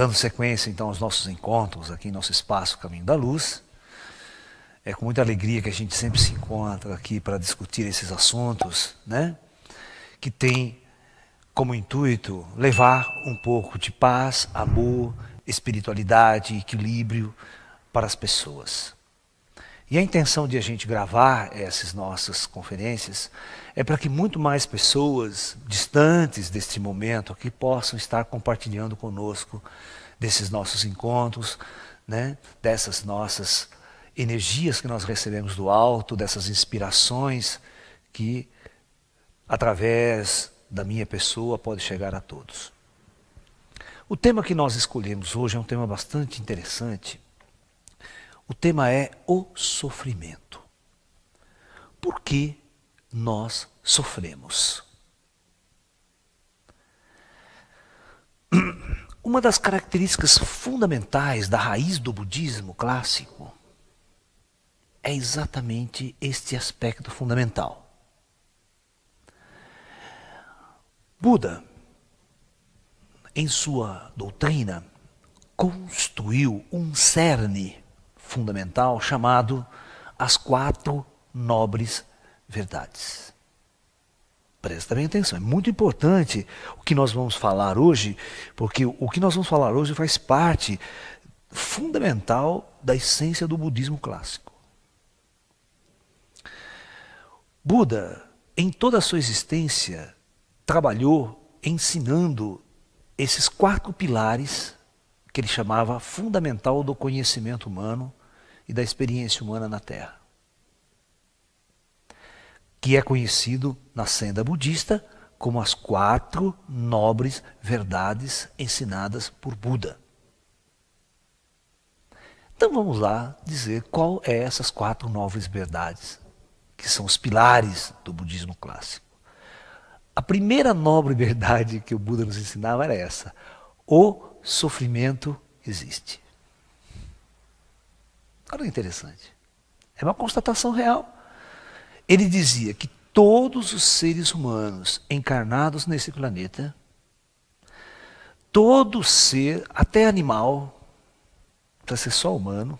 Dando sequência então aos nossos encontros aqui em nosso espaço Caminho da Luz. É com muita alegria que a gente sempre se encontra aqui para discutir esses assuntos, né? Que tem como intuito levar um pouco de paz, amor, espiritualidade, equilíbrio para as pessoas. E a intenção de a gente gravar essas nossas conferências é para que muito mais pessoas distantes deste momento aqui possam estar compartilhando conosco desses nossos encontros, né? Dessas nossas energias que nós recebemos do alto, dessas inspirações que, através da minha pessoa, pode chegar a todos. O tema que nós escolhemos hoje é um tema bastante interessante. O tema é o sofrimento. Por que nós sofremos? Uma das características fundamentais da raiz do budismo clássico é exatamente este aspecto fundamental. Buda, em sua doutrina, construiu um cerne fundamental chamado as 4 nobres verdades. Presta bem atenção, é muito importante o que nós vamos falar hoje, porque o que nós vamos falar hoje faz parte fundamental da essência do budismo clássico. Buda, em toda a sua existência, trabalhou ensinando esses 4 pilares que ele chamava fundamental do conhecimento humano e da experiência humana na Terra, que é conhecido na senda budista como as 4 nobres verdades ensinadas por Buda. Então vamos lá dizer qual é essas 4 nobres verdades, que são os pilares do budismo clássico. A primeira nobre verdade que o Buda nos ensinava era essa: o sofrimento existe. Olha que interessante. É uma constatação real. Ele dizia que todos os seres humanos encarnados nesse planeta, todo ser, até animal, não precisa ser só humano,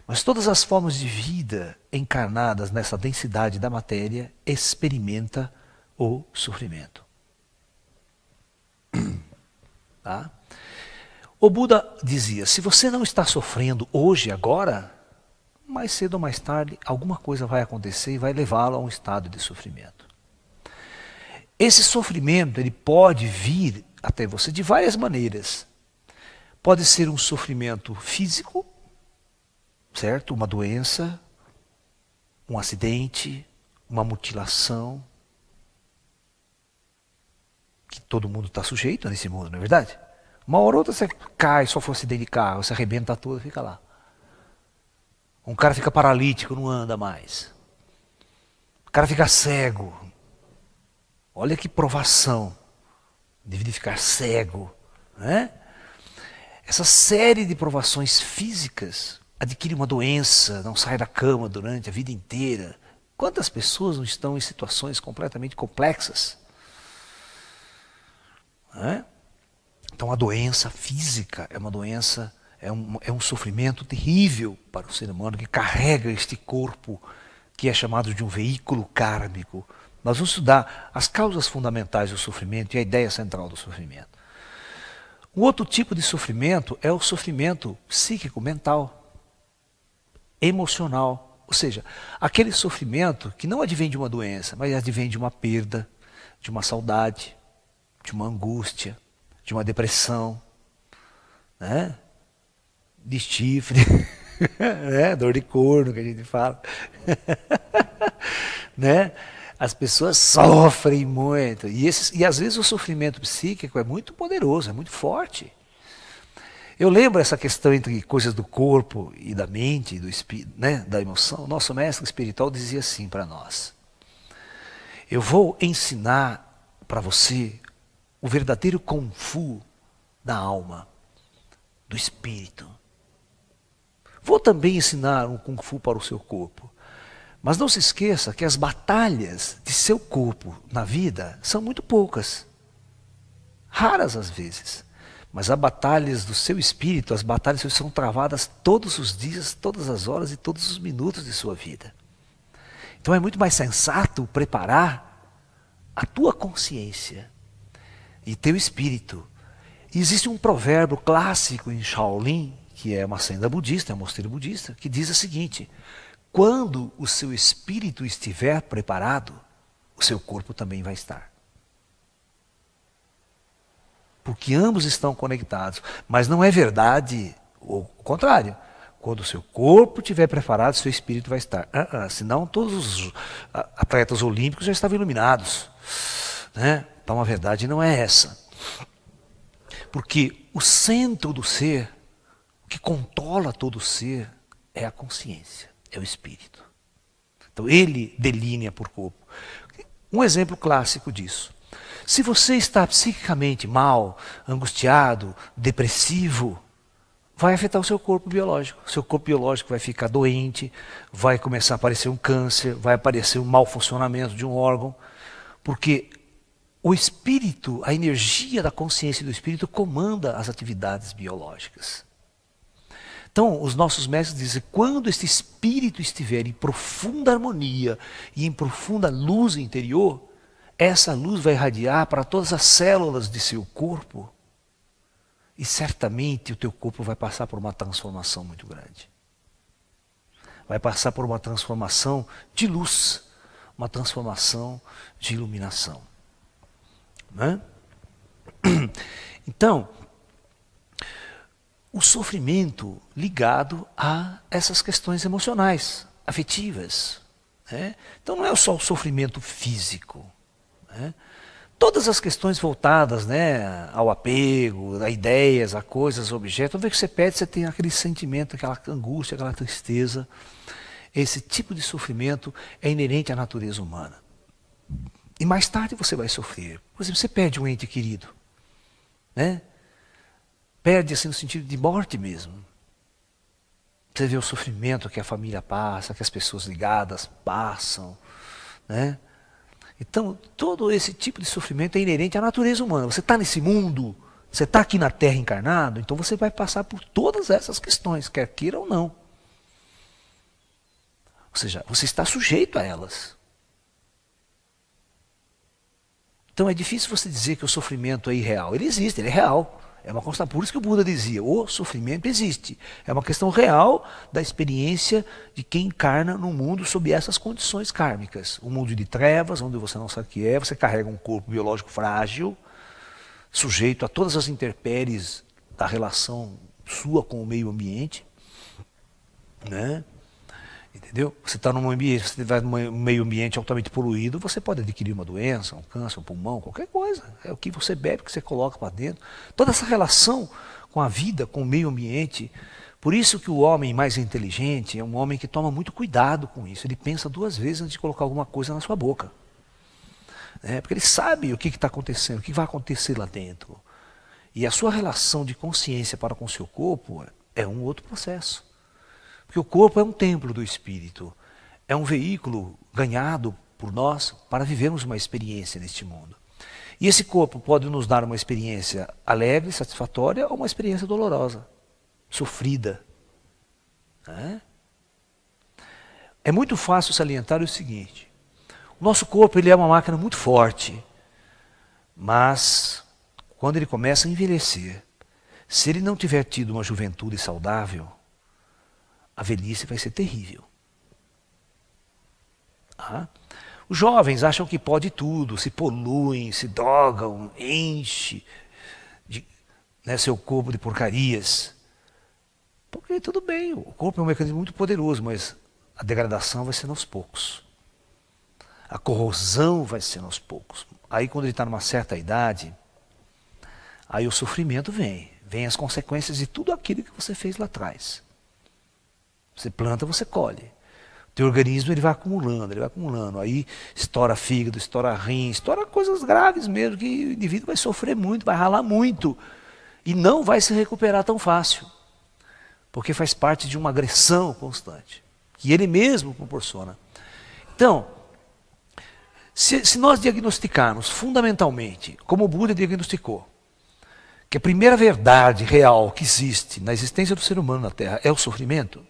mas todas as formas de vida encarnadas nessa densidade da matéria experimenta o sofrimento. Tá? O Buda dizia, se você não está sofrendo hoje, agora, mais cedo ou mais tarde, alguma coisa vai acontecer e vai levá-lo a um estado de sofrimento. Esse sofrimento, ele pode vir até você de várias maneiras. Pode ser um sofrimento físico, certo? Uma doença, um acidente, uma mutilação, que todo mundo está sujeito nesse mundo, não é verdade? Uma hora ou outra você cai, sofre um acidente de carro, você arrebenta tudo e fica lá. Um cara fica paralítico, não anda mais. O cara fica cego. Olha que provação de ficar cego, né? Essa série de provações físicas, adquire uma doença, não sai da cama durante a vida inteira. Quantas pessoas não estão em situações completamente complexas? Né? Então a doença física é uma doença, é um sofrimento terrível para o ser humano que carrega este corpo que é chamado de um veículo kármico. Nós vamos estudar as causas fundamentais do sofrimento e a ideia central do sofrimento. Um outro tipo de sofrimento é o sofrimento psíquico, mental, emocional. Ou seja, aquele sofrimento que não advém de uma doença, mas advém de uma perda, de uma saudade, de uma angústia, de uma depressão, né? De chifre, né? Dor de corno que a gente fala. Né? As pessoas sofrem muito. E às vezes o sofrimento psíquico é muito poderoso, é muito forte. Eu lembro essa questão entre coisas do corpo e da mente, do espírito, né? Da emoção. O nosso mestre espiritual dizia assim para nós: eu vou ensinar para você o verdadeiro Kung Fu da alma, do espírito. Vou também ensinar um Kung Fu para o seu corpo. Mas não se esqueça que as batalhas de seu corpo na vida são muito poucas. Raras às vezes. Mas as batalhas do seu espírito, as batalhas são travadas todos os dias, todas as horas e todos os minutos de sua vida. Então é muito mais sensato preparar a tua consciência e teu espírito. E existe um provérbio clássico em Shaolin, que é uma senda budista, é um mosteiro budista, que diz o seguinte: quando o seu espírito estiver preparado, o seu corpo também vai estar. Porque ambos estão conectados. Mas não é verdade o contrário. Quando o seu corpo estiver preparado, seu espírito vai estar. Senão todos os atletas olímpicos já estavam iluminados. Né? Então a verdade não é essa. Porque o centro do ser, o que controla todo o ser, é a consciência, é o espírito. Então ele delinea por corpo. Um exemplo clássico disso. Se você está psiquicamente mal, angustiado, depressivo, vai afetar o seu corpo biológico. O seu corpo biológico vai ficar doente, vai começar a aparecer um câncer, vai aparecer um mau funcionamento de um órgão, porque o espírito, a energia da consciência do espírito comanda as atividades biológicas. Então, os nossos mestres dizem que quando este espírito estiver em profunda harmonia e em profunda luz interior, essa luz vai irradiar para todas as células de seu corpo e certamente o teu corpo vai passar por uma transformação muito grande. Vai passar por uma transformação de luz, uma transformação de iluminação. Né? Então, o sofrimento ligado a essas questões emocionais, afetivas. Né? Então não é só o sofrimento físico. Né? Todas as questões voltadas, né, ao apego, a ideias, a coisas, a objetos, toda vez que você perde, você tem aquele sentimento, aquela angústia, aquela tristeza. Esse tipo de sofrimento é inerente à natureza humana. E mais tarde você vai sofrer. Por exemplo, você perde um ente querido. Né? Perde assim no sentido de morte mesmo. Você vê o sofrimento que a família passa, que as pessoas ligadas passam. Né? Então, todo esse tipo de sofrimento é inerente à natureza humana. Você está nesse mundo, você está aqui na Terra encarnado, então você vai passar por todas essas questões, quer queira ou não. Ou seja, você está sujeito a elas. Então é difícil você dizer que o sofrimento é irreal. Ele existe, ele é real. É uma constante. Por isso que o Buda dizia, o sofrimento existe. É uma questão real da experiência de quem encarna no mundo sob essas condições kármicas. Um mundo de trevas, onde você não sabe o que é, você carrega um corpo biológico frágil, sujeito a todas as intempéries da relação sua com o meio ambiente. Né? Entendeu? Você está num ambiente, você vai num meio ambiente altamente poluído, você pode adquirir uma doença, um câncer, um pulmão, qualquer coisa. É o que você bebe, que você coloca para dentro. Toda essa relação com a vida, com o meio ambiente. Por isso que o homem mais inteligente é um homem que toma muito cuidado com isso. Ele pensa duas vezes antes de colocar alguma coisa na sua boca. Porque ele sabe o que está acontecendo, o que vai acontecer lá dentro. E a sua relação de consciência para com o seu corpo é um outro processo. Porque o corpo é um templo do espírito, é um veículo ganhado por nós para vivermos uma experiência neste mundo. E esse corpo pode nos dar uma experiência alegre, satisfatória, ou uma experiência dolorosa, sofrida. Né? É muito fácil salientar o seguinte: o nosso corpo ele é uma máquina muito forte, mas quando ele começa a envelhecer, se ele não tiver tido uma juventude saudável, a velhice vai ser terrível. Os jovens acham que pode tudo, se poluem, se drogam, enche seu corpo de porcarias. Porque tudo bem, o corpo é um mecanismo muito poderoso, mas a degradação vai ser aos poucos. A corrosão vai ser aos poucos. Aí quando ele está numa certa idade, aí o sofrimento vem as consequências de tudo aquilo que você fez lá atrás. Você planta, você colhe. O teu organismo ele vai acumulando. Aí estoura fígado, estoura rim, estoura coisas graves mesmo, que o indivíduo vai sofrer muito, vai ralar muito. E não vai se recuperar tão fácil. Porque faz parte de uma agressão constante, que ele mesmo proporciona. Então, se nós diagnosticarmos fundamentalmente, como o Buda diagnosticou, que a primeira verdade real que existe na existência do ser humano na Terra é o sofrimento,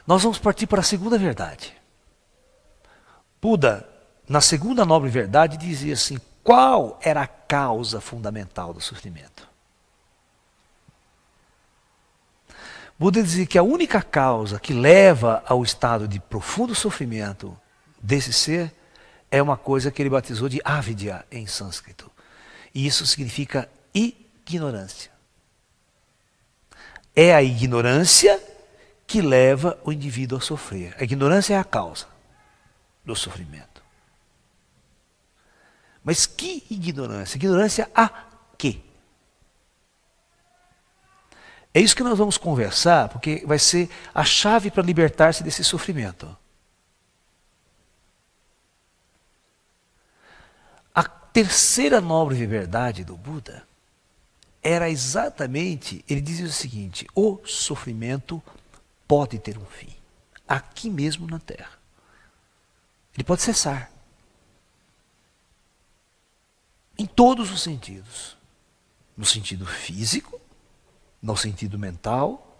nós vamos partir para a segunda verdade. Buda, na segunda nobre verdade, dizia assim: qual era a causa fundamental do sofrimento? Buda dizia que a única causa que leva ao estado de profundo sofrimento desse ser é uma coisa que ele batizou de avidya em sânscrito. E isso significa ignorância. É a ignorância que leva o indivíduo a sofrer. A ignorância é a causa do sofrimento. Mas que ignorância? Ignorância a quê? É isso que nós vamos conversar, porque vai ser a chave para libertar-se desse sofrimento. A terceira nobre verdade do Buda era exatamente, ele dizia o seguinte: o sofrimento pode ter um fim, aqui mesmo na Terra. Ele pode cessar. Em todos os sentidos. No sentido físico, no sentido mental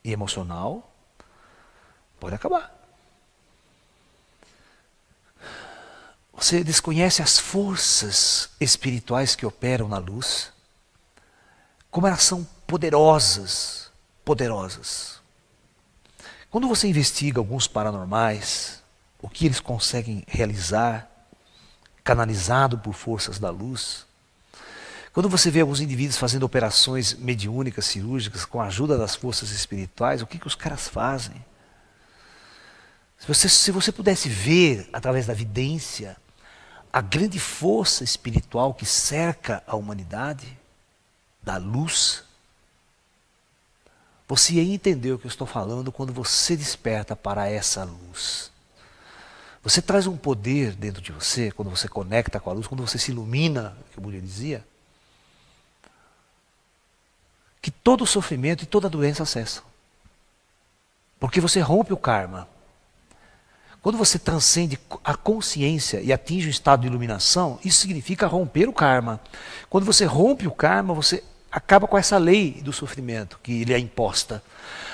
e emocional, pode acabar. Você desconhece as forças espirituais que operam na luz, como elas são poderosas, poderosas. Quando você investiga alguns paranormais, o que eles conseguem realizar, canalizado por forças da luz, quando você vê alguns indivíduos fazendo operações mediúnicas, cirúrgicas, com a ajuda das forças espirituais, o que os caras fazem? Se você pudesse ver, através da vidência, a grande força espiritual que cerca a humanidade, da luz, você ia entender o que eu estou falando quando você desperta para essa luz. Você traz um poder dentro de você, quando você conecta com a luz, quando você se ilumina, que o Buda dizia, que todo sofrimento e toda doença cessam. Porque você rompe o karma. Quando você transcende a consciência e atinge o estado de iluminação, isso significa romper o karma. Quando você rompe o karma, você acaba com essa lei do sofrimento que lhe é imposta.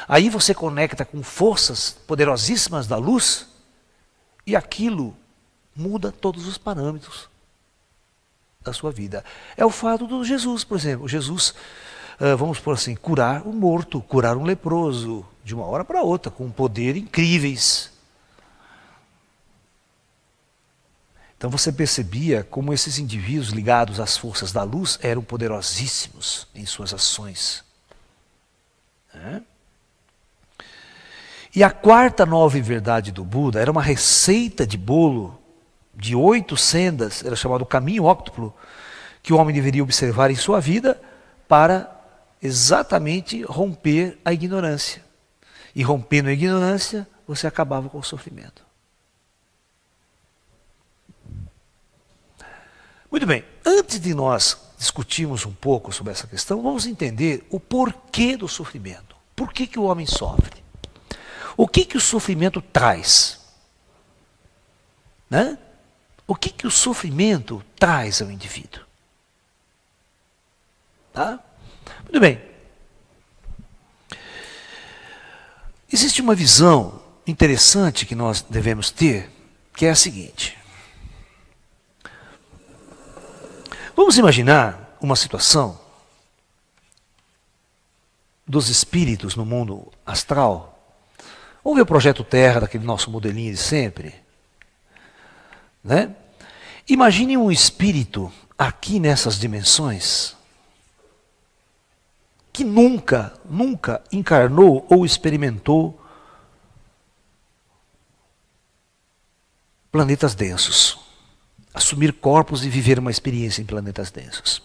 Aí você conecta com forças poderosíssimas da luz e aquilo muda todos os parâmetros da sua vida. É o fato do Jesus, por exemplo. Jesus, vamos por assim, curar um morto, curar um leproso, de uma hora para outra, com poderes incríveis. Então você percebia como esses indivíduos ligados às forças da luz eram poderosíssimos em suas ações. E a quarta nova verdade do Buda era uma receita de bolo de 8 sendas, era chamado caminho óctuplo, que o homem deveria observar em sua vida para exatamente romper a ignorância. E rompendo a ignorância, você acabava com o sofrimento. Muito bem, antes de nós discutirmos um pouco sobre essa questão, vamos entender o porquê do sofrimento. Por que o homem sofre? O que o sofrimento traz? Né? O que o sofrimento traz ao indivíduo? Tá? Muito bem. Existe uma visão interessante que nós devemos ter, que é a seguinte. Vamos imaginar uma situação dos espíritos no mundo astral. Vamos ver o projeto Terra, daquele nosso modelinho de sempre. Né? Imagine um espírito aqui nessas dimensões que nunca encarnou ou experimentou planetas densos. Assumir corpos e viver uma experiência em planetas densos.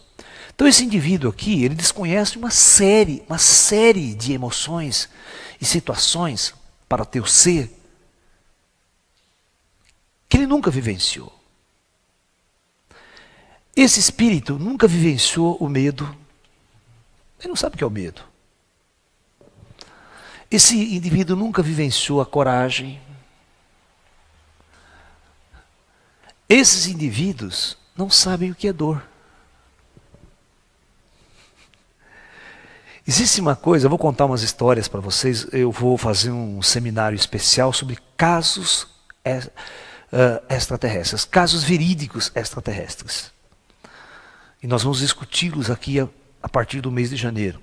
Então esse indivíduo aqui, ele desconhece uma série de emoções e situações para o teu ser que ele nunca vivenciou. Esse espírito nunca vivenciou o medo. Ele não sabe o que é o medo. Esse indivíduo nunca vivenciou a coragem. Esses indivíduos não sabem o que é dor. Existe uma coisa, eu vou contar umas histórias para vocês, eu vou fazer um seminário especial sobre casos extraterrestres, casos verídicos extraterrestres. E nós vamos discuti-los aqui a partir do mês de janeiro.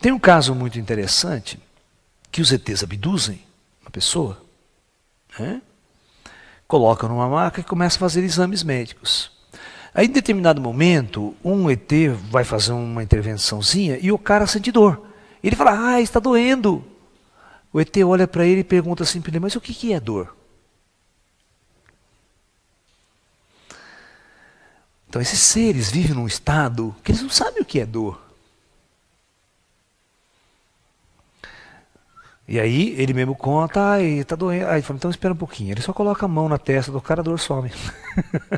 Tem um caso muito interessante, que os ETs abduzem uma pessoa, né? Colocam numa maca e começam a fazer exames médicos. Aí, em determinado momento, um ET vai fazer uma intervençãozinha e o cara sente dor. Ele fala, está doendo. O ET olha para ele e pergunta assim para ele, mas o que é dor? Então, esses seres vivem num estado que eles não sabem o que é dor. E aí, ele mesmo conta, está doendo. Aí ele fala, então espera um pouquinho. Ele só coloca a mão na testa do cara, a dor some.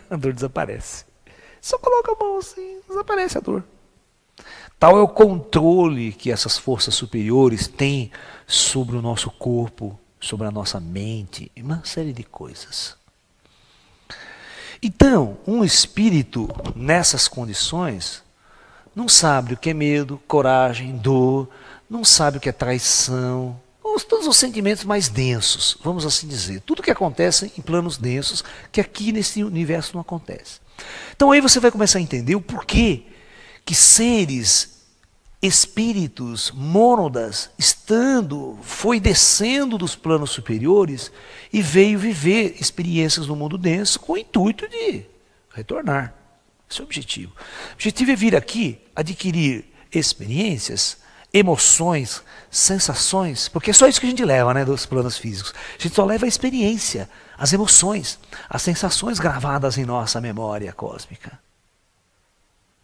A dor desaparece. Só coloca a mão assim, desaparece a dor. Tal é o controle que essas forças superiores têm sobre o nosso corpo, sobre a nossa mente, e uma série de coisas. Então, um espírito nessas condições não sabe o que é medo, coragem, dor, não sabe o que é traição, todos os sentimentos mais densos, vamos assim dizer. Tudo que acontece em planos densos, que aqui nesse universo não acontece. Então aí você vai começar a entender o porquê que seres, espíritos, mônadas, foi descendo dos planos superiores e veio viver experiências no mundo denso com o intuito de retornar. Esse é o objetivo. O objetivo é vir aqui, adquirir experiências, emoções, sensações, porque é só isso que a gente leva, né, dos planos físicos. A gente só leva a experiência, as emoções, as sensações gravadas em nossa memória cósmica.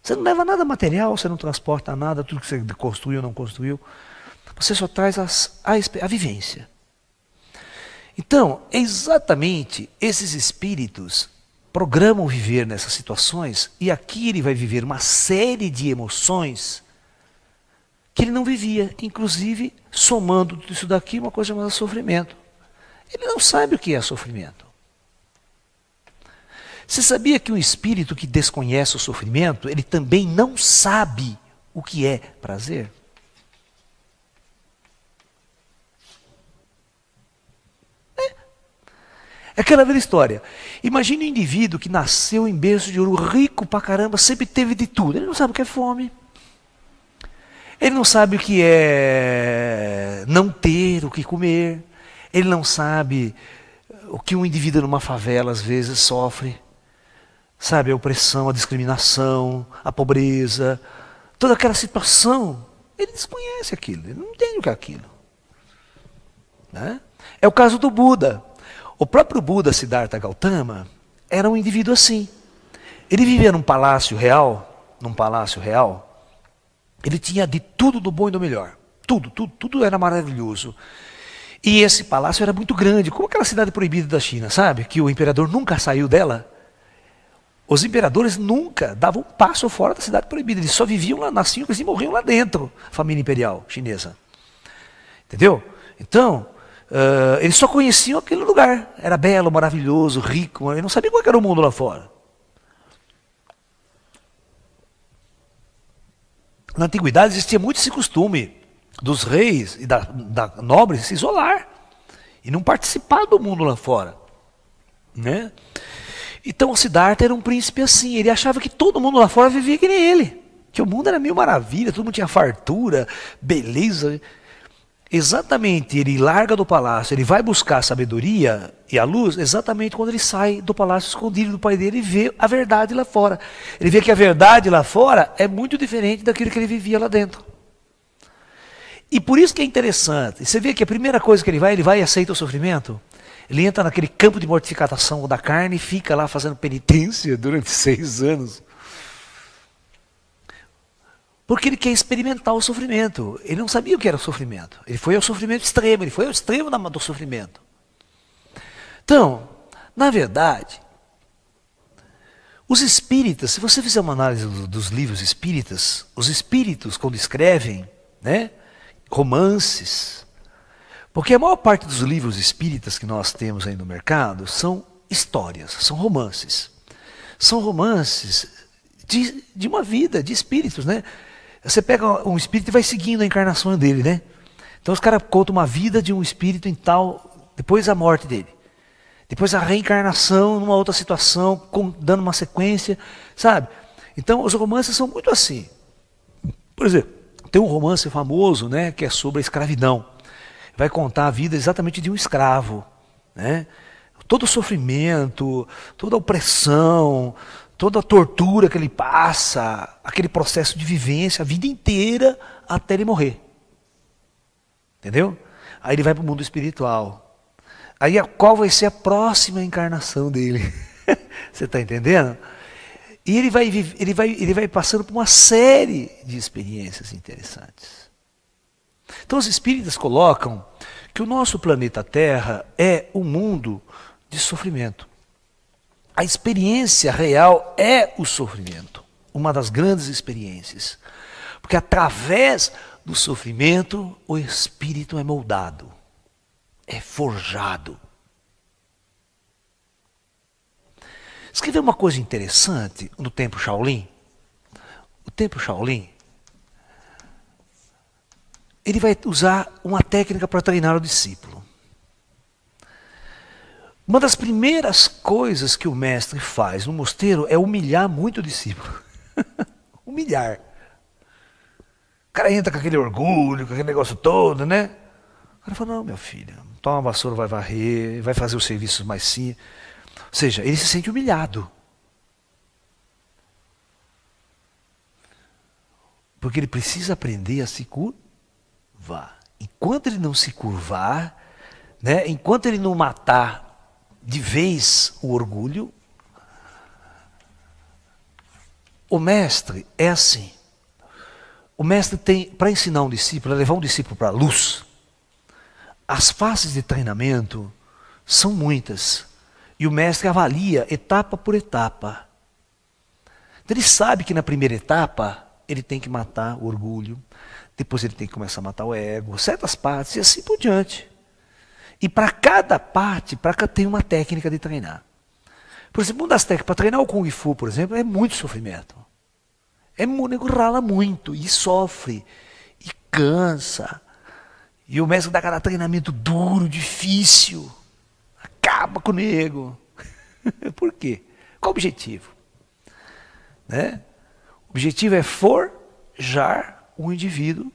Você não leva nada material, você não transporta nada, tudo que você construiu ou não construiu. Você só traz a vivência. Então, exatamente esses espíritos programam viver nessas situações, e aqui ele vai viver uma série de emoções que ele não vivia, inclusive somando tudo isso daqui uma coisa chamada sofrimento. Ele não sabe o que é sofrimento. Você sabia que um espírito que desconhece o sofrimento, ele também não sabe o que é prazer? É aquela velha história. Imagine um indivíduo que nasceu em berço de ouro, rico pra caramba, sempre teve de tudo. Ele não sabe o que é fome. Ele não sabe o que é não ter o que comer. Ele não sabe o que um indivíduo numa favela às vezes sofre. Sabe, a opressão, a discriminação, a pobreza, toda aquela situação. Ele desconhece aquilo, ele não entende o que é aquilo. Né? É o caso do Buda. O próprio Buda, Siddhartha Gautama, era um indivíduo assim. Ele vivia num palácio real, ele tinha de tudo do bom e do melhor. Tudo era maravilhoso. E esse palácio era muito grande, como aquela cidade proibida da China, sabe? Que o imperador nunca saiu dela. Os imperadores nunca davam um passo fora da cidade proibida. Eles só viviam lá, nasciam e morriam lá dentro, a família imperial chinesa. Entendeu? Então, eles só conheciam aquele lugar. Era belo, maravilhoso, rico. Eles não sabiam qual era o mundo lá fora. Na antiguidade existia muito esse costume dos reis e da nobres se isolar e não participar do mundo lá fora, né? Então o Siddhartha era um príncipe assim, ele achava que todo mundo lá fora vivia que nem ele, que o mundo era mil maravilha, todo mundo tinha fartura, beleza. Exatamente, ele larga do palácio, ele vai buscar a sabedoria e a luz exatamente quando ele sai do palácio escondido do pai dele e vê a verdade lá fora. Ele vê que a verdade lá fora é muito diferente daquilo que ele vivia lá dentro. E por isso que é interessante, você vê que a primeira coisa que ele vai e aceita o sofrimento. Ele entra naquele campo de mortificação da carne e fica lá fazendo penitência durante 6 anos. Porque ele quer experimentar o sofrimento. Ele não sabia o que era o sofrimento. Ele foi ao sofrimento extremo, ele foi ao extremo do sofrimento. Então, na verdade, os espíritas, se você fizer uma análise dos livros espíritas, os espíritos, quando escrevem, né, romances, porque a maior parte dos livros espíritas que nós temos aí no mercado são histórias, são romances. são romances de uma vida, de espíritos, né? Você pega um espírito e vai seguindo a encarnação dele, né? Então os caras contam uma vida de um espírito em tal, depois a morte dele. Depois a reencarnação numa outra situação, dando uma sequência, sabe? Então os romances são muito assim. Por exemplo, tem um romance famoso, né, que é sobre a escravidão. Vai contar a vida exatamente de um escravo, né? Todo o sofrimento, toda a opressão, toda a tortura que ele passa, aquele processo de vivência a vida inteira até ele morrer. Entendeu? Aí ele vai para o mundo espiritual. Aí qual vai ser a próxima encarnação dele? Você está entendendo? E ele vai passando por uma série de experiências interessantes. Então os espíritas colocam que o nosso planeta Terra é um mundo de sofrimento. A experiência real é o sofrimento, uma das grandes experiências. Porque através do sofrimento o espírito é moldado, é forjado. Escreveu uma coisa interessante no tempo Shaolin. O tempo Shaolin, ele vai usar uma técnica para treinar o discípulo. Uma das primeiras coisas que o mestre faz no mosteiro é humilhar muito o discípulo. Humilhar. O cara entra com aquele orgulho, com aquele negócio todo, né? O cara fala, não, meu filho, toma uma vassoura, vai varrer, vai fazer os serviços mais simples. Ou seja, ele se sente humilhado. Porque ele precisa aprender a se curvar. Enquanto ele não se curvar, né, enquanto ele não matar de vez o orgulho, o mestre é assim. O mestre tem, para ensinar um discípulo, levar um discípulo para a luz, as fases de treinamento são muitas. E o mestre avalia etapa por etapa. Então ele sabe que na primeira etapa ele tem que matar o orgulho, depois ele tem que começar a matar o ego, certas partes e assim por diante. E para cada parte, tem uma técnica de treinar. Por exemplo, uma das técnicas para treinar o Kung Fu, por exemplo, é muito sofrimento. O nego rala muito e sofre, e cansa. E o mestre dá aquele treinamento duro, difícil. Acaba com o nego. Por quê? Qual o objetivo? Né? O objetivo é forjar o indivíduo.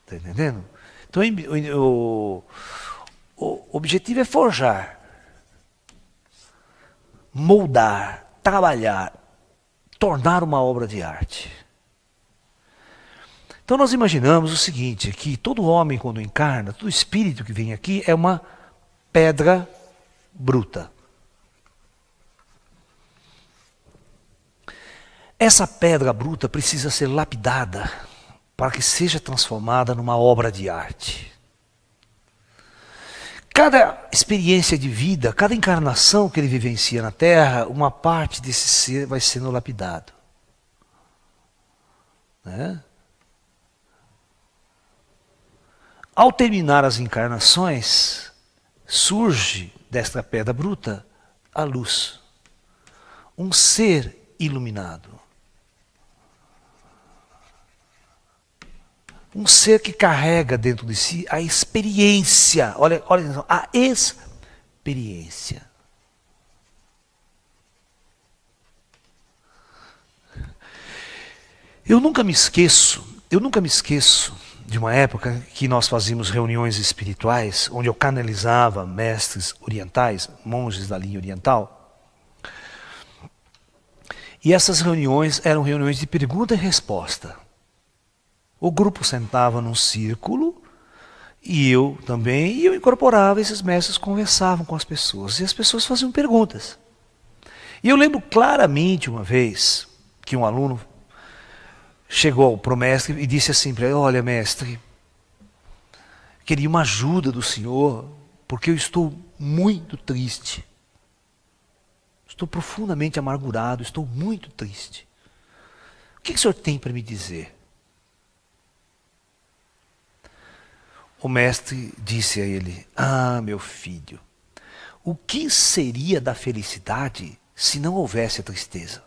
Está entendendo? Então o objetivo é forjar, moldar, trabalhar, tornar uma obra de arte. Então nós imaginamos o seguinte, que todo homem quando encarna, todo espírito que vem aqui é uma pedra bruta. Essa pedra bruta precisa ser lapidada para que seja transformada numa obra de arte. Cada experiência de vida, cada encarnação que ele vivencia na Terra, uma parte desse ser vai sendo lapidado. Né? Ao terminar as encarnações, surge desta pedra bruta a luz. Um ser iluminado. Um ser que carrega dentro de si a experiência. Olha a experiência. Eu nunca me esqueço de uma época que nós fazíamos reuniões espirituais, onde eu canalizava mestres orientais, monges da linha oriental. E essas reuniões eram reuniões de pergunta e resposta. O grupo sentava num círculo, e eu também, e eu incorporava, esses mestres conversavam com as pessoas, e as pessoas faziam perguntas. E eu lembro claramente uma vez, que um aluno chegou para o mestre e disse assim para ele, olha mestre, queria uma ajuda do senhor, porque eu estou muito triste. Estou profundamente amargurado, estou muito triste. O que o senhor tem para me dizer? O mestre disse a ele, ah, meu filho, O que seria da felicidade se não houvesse a tristeza?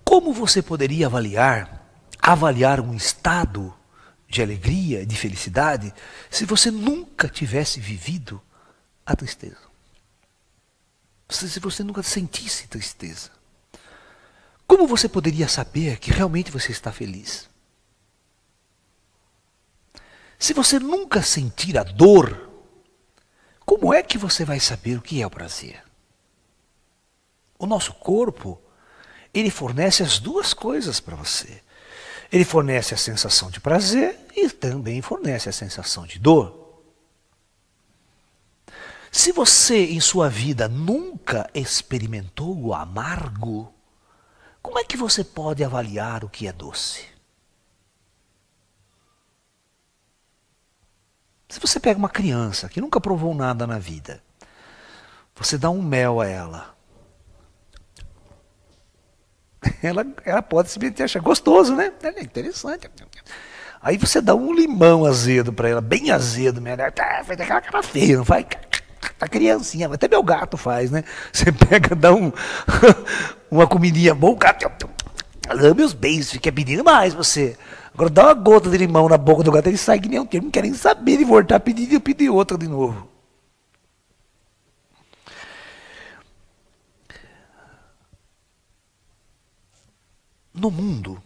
Como você poderia avaliar um estado de alegria, de felicidade, se você nunca tivesse vivido a tristeza? Se você nunca sentisse tristeza? Como você poderia saber que realmente você está feliz? Se você nunca sentir a dor, como é que você vai saber o que é o prazer? O nosso corpo, ele fornece as duas coisas para você. Ele fornece a sensação de prazer e também fornece a sensação de dor. Se você em sua vida nunca experimentou o amargo, como é que você pode avaliar o que é doce? Se você pega uma criança que nunca provou nada na vida, você dá um mel a ela, ela pode simplesmente achar gostoso, né? É interessante. Aí você dá um limão azedo para ela, bem azedo, faz aquela cara feia, não faz? A criancinha, até meu gato faz, né? Você pega, dá uma comidinha boa, o gato lame os beijos, fica pedindo mais você. Agora dá uma gota de limão na boca do gato, ele sai que nem um termo, não quer nem saber de voltar a pedir e eu pedir outra de novo. No mundo,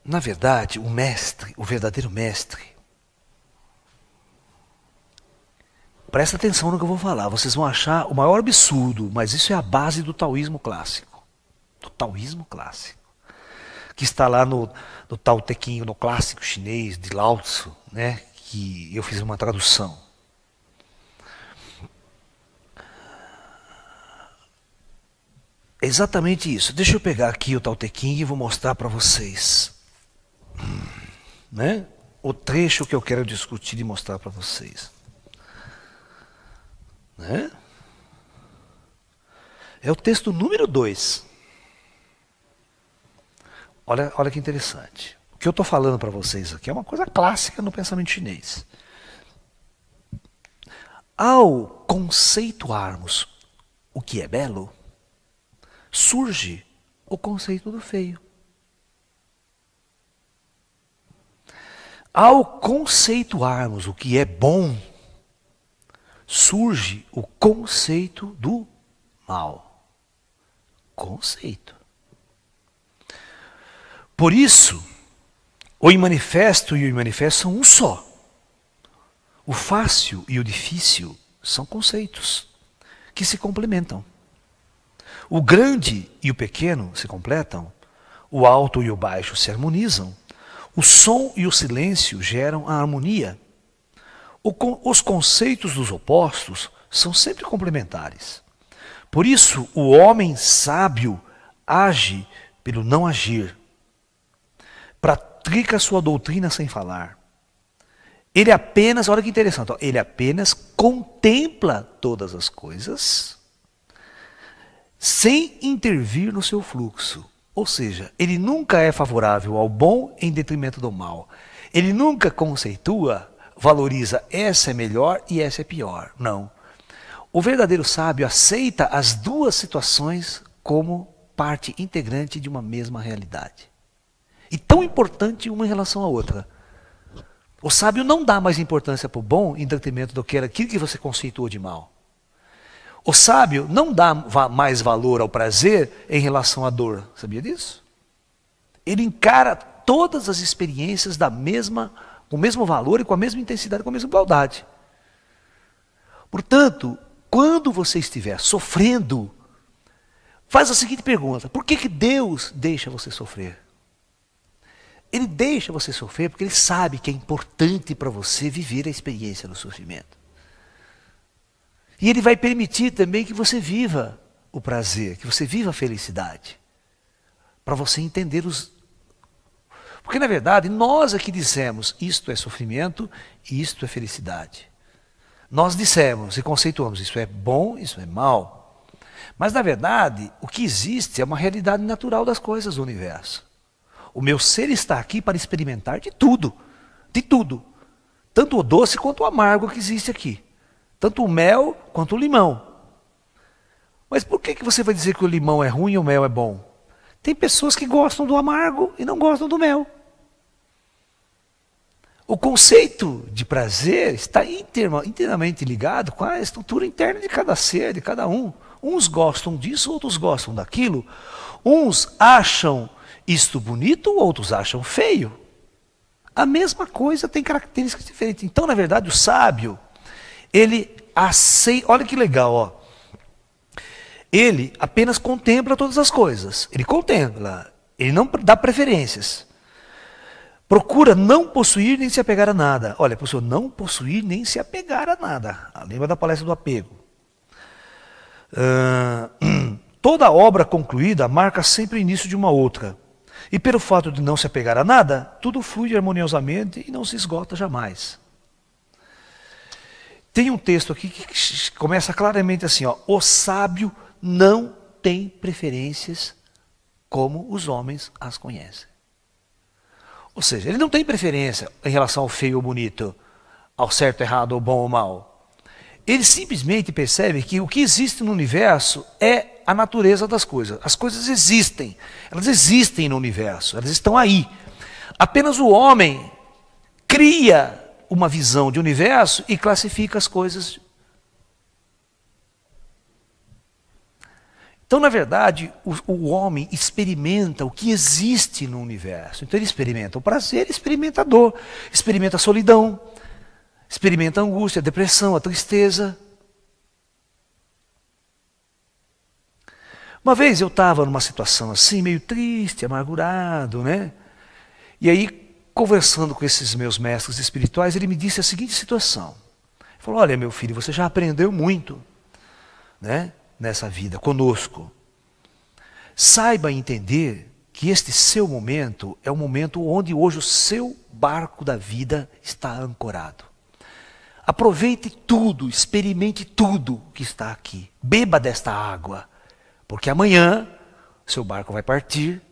na verdade, o mestre, o verdadeiro mestre, presta atenção no que eu vou falar, vocês vão achar o maior absurdo, mas isso é a base do taoísmo clássico. Do taoísmo clássico. Que está lá no Tao Te Ching, no clássico chinês de Lao Tzu, né, que eu fiz uma tradução. É exatamente isso. Deixa eu pegar aqui o Tao Te Ching e vou mostrar para vocês, né, o trecho que eu quero discutir e mostrar para vocês. Né? É o texto número 2. Olha que interessante. O que eu estou falando para vocês aqui é uma coisa clássica no pensamento chinês. Ao conceituarmos o que é belo, surge o conceito do feio. Ao conceituarmos o que é bom, surge o conceito do mal. Conceito. Por isso, o imanifesto e o imanifesto são um só. O fácil e o difícil são conceitos que se complementam. O grande e o pequeno se completam. O alto e o baixo se harmonizam. O som e o silêncio geram a harmonia. Os conceitos dos opostos são sempre complementares. Por isso, o homem sábio age pelo não agir. Pratica sua doutrina sem falar. Ele apenas, olha que interessante, ele apenas contempla todas as coisas sem intervir no seu fluxo. Ou seja, ele nunca é favorável ao bom em detrimento do mal. Ele nunca conceitua, valoriza essa é melhor e essa é pior. Não. O verdadeiro sábio aceita as duas situações como parte integrante de uma mesma realidade. E tão importante uma em relação à outra. O sábio não dá mais importância para o bom em detrimento do que era aquilo que você conceituou de mal. O sábio não dá mais valor ao prazer em relação à dor. Sabia disso? Ele encara todas as experiências com o mesmo valor e com a mesma intensidade, com a mesma igualdade. Portanto, quando você estiver sofrendo, faz a seguinte pergunta: por que Deus deixa você sofrer? Ele deixa você sofrer porque ele sabe que é importante para você viver a experiência do sofrimento. E ele vai permitir também que você viva o prazer, que você viva a felicidade. Para você entender Porque na verdade nós aqui dissemos isto é sofrimento e isto é felicidade. Nós dissemos e conceituamos isso é bom, isso é mal. Mas na verdade o que existe é uma realidade natural das coisas do universo. O meu ser está aqui para experimentar de tudo. De tudo. Tanto o doce quanto o amargo que existe aqui. Tanto o mel quanto o limão. Mas por que você vai dizer que o limão é ruim e o mel é bom? Tem pessoas que gostam do amargo e não gostam do mel. O conceito de prazer está inteiramente ligado com a estrutura interna de cada ser, de cada um. Uns gostam disso, outros gostam daquilo. Uns acham isto bonito, outros acham feio. A mesma coisa tem características diferentes. Então, na verdade, o sábio, ele aceita. Olha que legal, ó. Ele apenas contempla todas as coisas. Ele contempla. Ele não dá preferências. Procura não possuir nem se apegar a nada. Olha, pessoa, não possuir nem se apegar a nada. Lembra da palestra do apego. Toda obra concluída marca sempre o início de uma outra. E pelo fato de não se apegar a nada, tudo flui harmoniosamente e não se esgota jamais. Tem um texto aqui que começa claramente assim, ó, o sábio não tem preferências como os homens as conhecem. Ou seja, ele não tem preferência em relação ao feio ou bonito, ao certo, errado, ou bom ou mal. Ele simplesmente percebe que o que existe no universo é a natureza das coisas. As coisas existem, elas existem no universo, elas estão aí. Apenas o homem cria uma visão de universo e classifica as coisas. Então, na verdade, o homem experimenta o que existe no universo. Então, ele experimenta o prazer, experimenta a dor, experimenta a solidão, experimenta a angústia, a depressão, a tristeza. Uma vez eu estava numa situação assim, meio triste, amargurado, né? E aí, conversando com esses meus mestres espirituais, ele me disse a seguinte situação. Ele falou, olha, meu filho, você já aprendeu muito, né? Nessa vida, conosco. Saiba entender que este seu momento é o momento onde hoje o seu barco da vida está ancorado. Aproveite tudo, experimente tudo que está aqui. Beba desta água, porque amanhã seu barco vai partir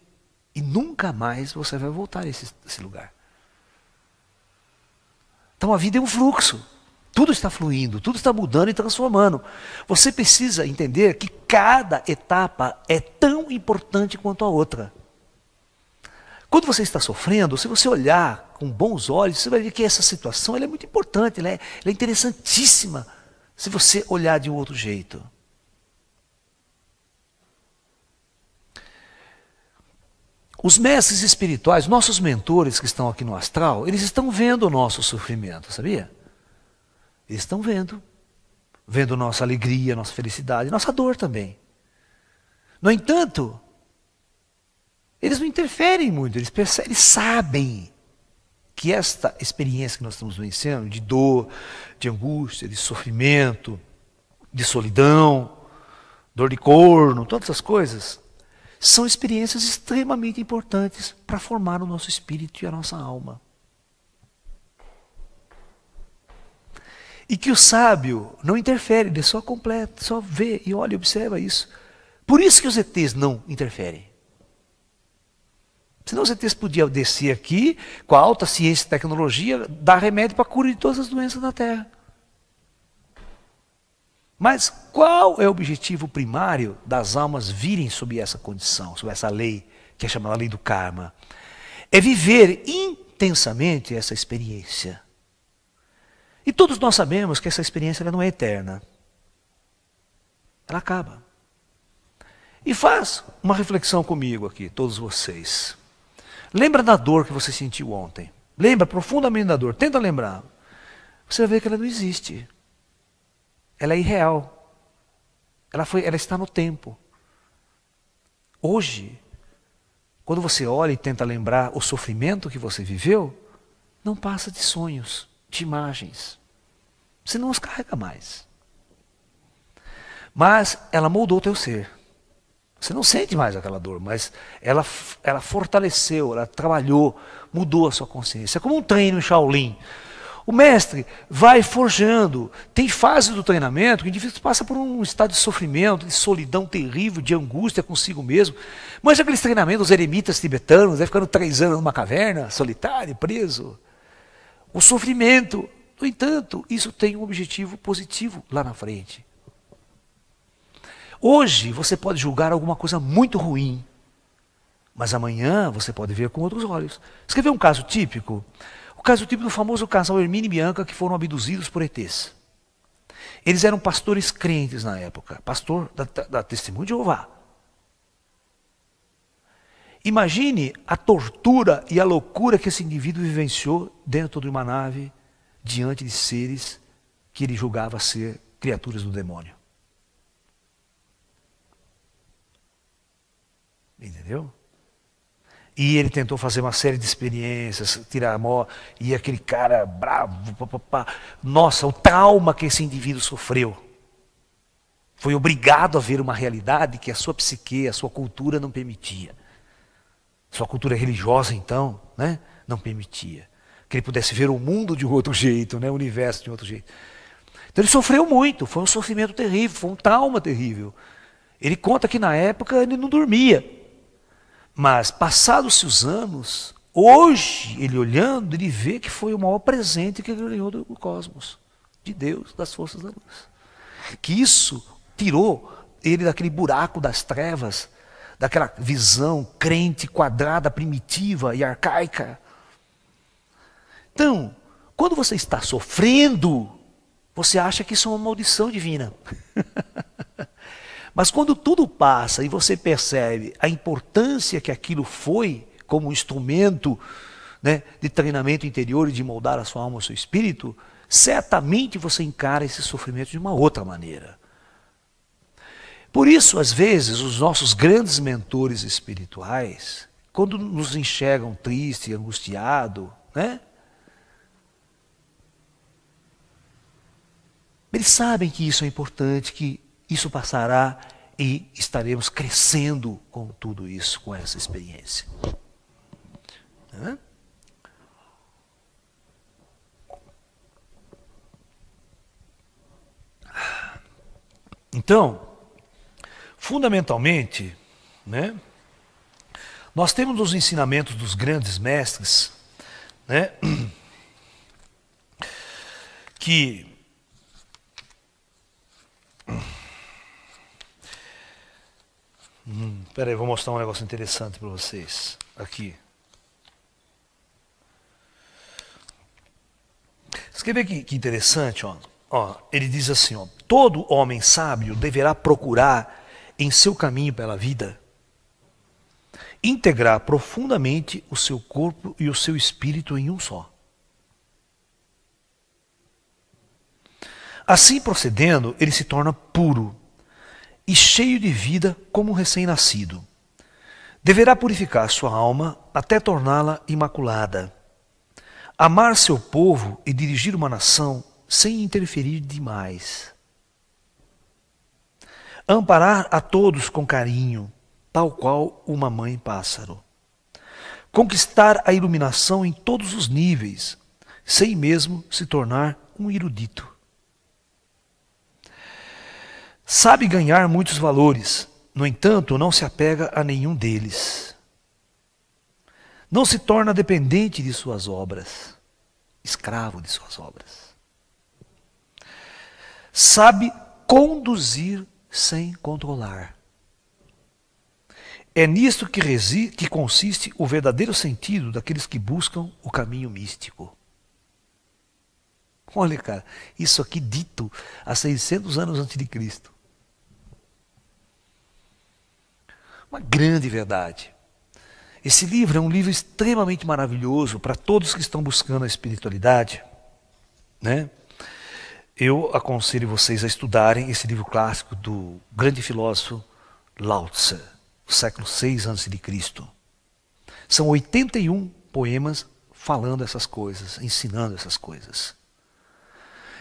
e nunca mais você vai voltar a esse lugar. Então a vida é um fluxo. Tudo está fluindo, tudo está mudando e transformando. Você precisa entender que cada etapa é tão importante quanto a outra. Quando você está sofrendo, se você olhar com bons olhos, você vai ver que essa situação ela é muito importante, ela é interessantíssima, se você olhar de um outro jeito. Os mestres espirituais, nossos mentores que estão aqui no astral, eles estão vendo o nosso sofrimento, sabia? Eles estão vendo nossa alegria, nossa felicidade, nossa dor também. No entanto, eles não interferem muito, eles sabem que esta experiência que nós estamos vivenciando, de dor, de angústia, de sofrimento, de solidão, dor de corno, todas essas coisas, são experiências extremamente importantes para formar o nosso espírito e a nossa alma. E que o sábio não interfere, ele só completa, só vê e olha e observa isso. Por isso que os ETs não interferem. Senão os ETs podiam descer aqui, com a alta ciência e tecnologia, dar remédio para a cura de todas as doenças da Terra. Mas qual é o objetivo primário das almas virem sob essa condição, sob essa lei, que é chamada lei do karma? É viver intensamente essa experiência. E todos nós sabemos que essa experiência ela não é eterna. Ela acaba. E faz uma reflexão comigo aqui, todos vocês. Lembra da dor que você sentiu ontem. Lembra profundamente da dor. Tenta lembrar. Você vai ver que ela não existe. Ela é irreal. Ela está no tempo. Hoje, quando você olha e tenta lembrar o sofrimento que você viveu, não passa de sonhos, de imagens. Você não os carrega mais. Mas ela moldou o teu ser. Você não sente mais aquela dor, mas ela fortaleceu, ela trabalhou, mudou a sua consciência. É como um treino em Shaolin, O mestre vai forjando. Tem fases do treinamento que o indivíduo passa por um estado de sofrimento, de solidão terrível, de angústia consigo mesmo. Mas aqueles treinamentos dos eremitas tibetanos, vai ficando 3 anos numa caverna, solitário, preso. O sofrimento. No entanto, isso tem um objetivo positivo lá na frente. Hoje você pode julgar alguma coisa muito ruim, mas amanhã você pode ver com outros olhos. Você quer ver um caso típico? O caso típico do famoso casal Hermínio e Bianca, que foram abduzidos por ETs. Eles eram pastores crentes na época, pastor da Testemunho de Jeová. Imagine a tortura e a loucura que esse indivíduo vivenciou dentro de uma nave, diante de seres que ele julgava ser criaturas do demônio. Entendeu? E ele tentou fazer uma série de experiências, tirar a mó, e aquele cara bravo, nossa, o trauma que esse indivíduo sofreu. Foi obrigado a ver uma realidade que a sua psique, a sua cultura não permitia. Sua cultura religiosa, então, né, não permitia. Que ele pudesse ver o mundo de um outro jeito, né, o universo de um outro jeito. Então ele sofreu muito, foi um sofrimento terrível, foi um trauma terrível. Ele conta que na época ele não dormia. Mas, passados-se os anos, hoje, ele olhando, ele vê que foi o maior presente que ele ganhou do cosmos, de Deus, das forças da luz. Que isso tirou ele daquele buraco das trevas, daquela visão crente, quadrada, primitiva e arcaica. Então, quando você está sofrendo, você acha que isso é uma maldição divina. Mas quando tudo passa e você percebe a importância que aquilo foi como um instrumento, né, de treinamento interior e de moldar a sua alma, o seu espírito, certamente você encara esse sofrimento de uma outra maneira. Por isso, às vezes, os nossos grandes mentores espirituais, quando nos enxergam triste, angustiado, né, eles sabem que isso é importante, que isso passará e estaremos crescendo com tudo isso, com essa experiência. Então, fundamentalmente, né, nós temos os ensinamentos dos grandes mestres, né, que espera aí, vou mostrar um negócio interessante para vocês. Aqui. Você quer ver que interessante? Ó, ele diz assim, ó, todo homem sábio deverá procurar em seu caminho pela vida integrar profundamente o seu corpo e o seu espírito em um só. Assim procedendo, ele se torna puro e cheio de vida como um recém-nascido. Deverá purificar sua alma até torná-la imaculada. Amar seu povo e dirigir uma nação sem interferir demais. Amparar a todos com carinho, tal qual uma mãe pássaro. Conquistar a iluminação em todos os níveis, sem mesmo se tornar um erudito. Sabe ganhar muitos valores, no entanto, não se apega a nenhum deles. Não se torna dependente de suas obras, escravo de suas obras. Sabe conduzir sem controlar. É nisto que consiste o verdadeiro sentido daqueles que buscam o caminho místico. Olha, cara, isso aqui dito há 600 anos antes de Cristo. Uma grande verdade. Esse livro é um livro extremamente maravilhoso para todos que estão buscando a espiritualidade, né? Eu aconselho vocês a estudarem esse livro clássico do grande filósofo Lao Tse, do século VI a.C. São 81 poemas falando essas coisas, ensinando essas coisas.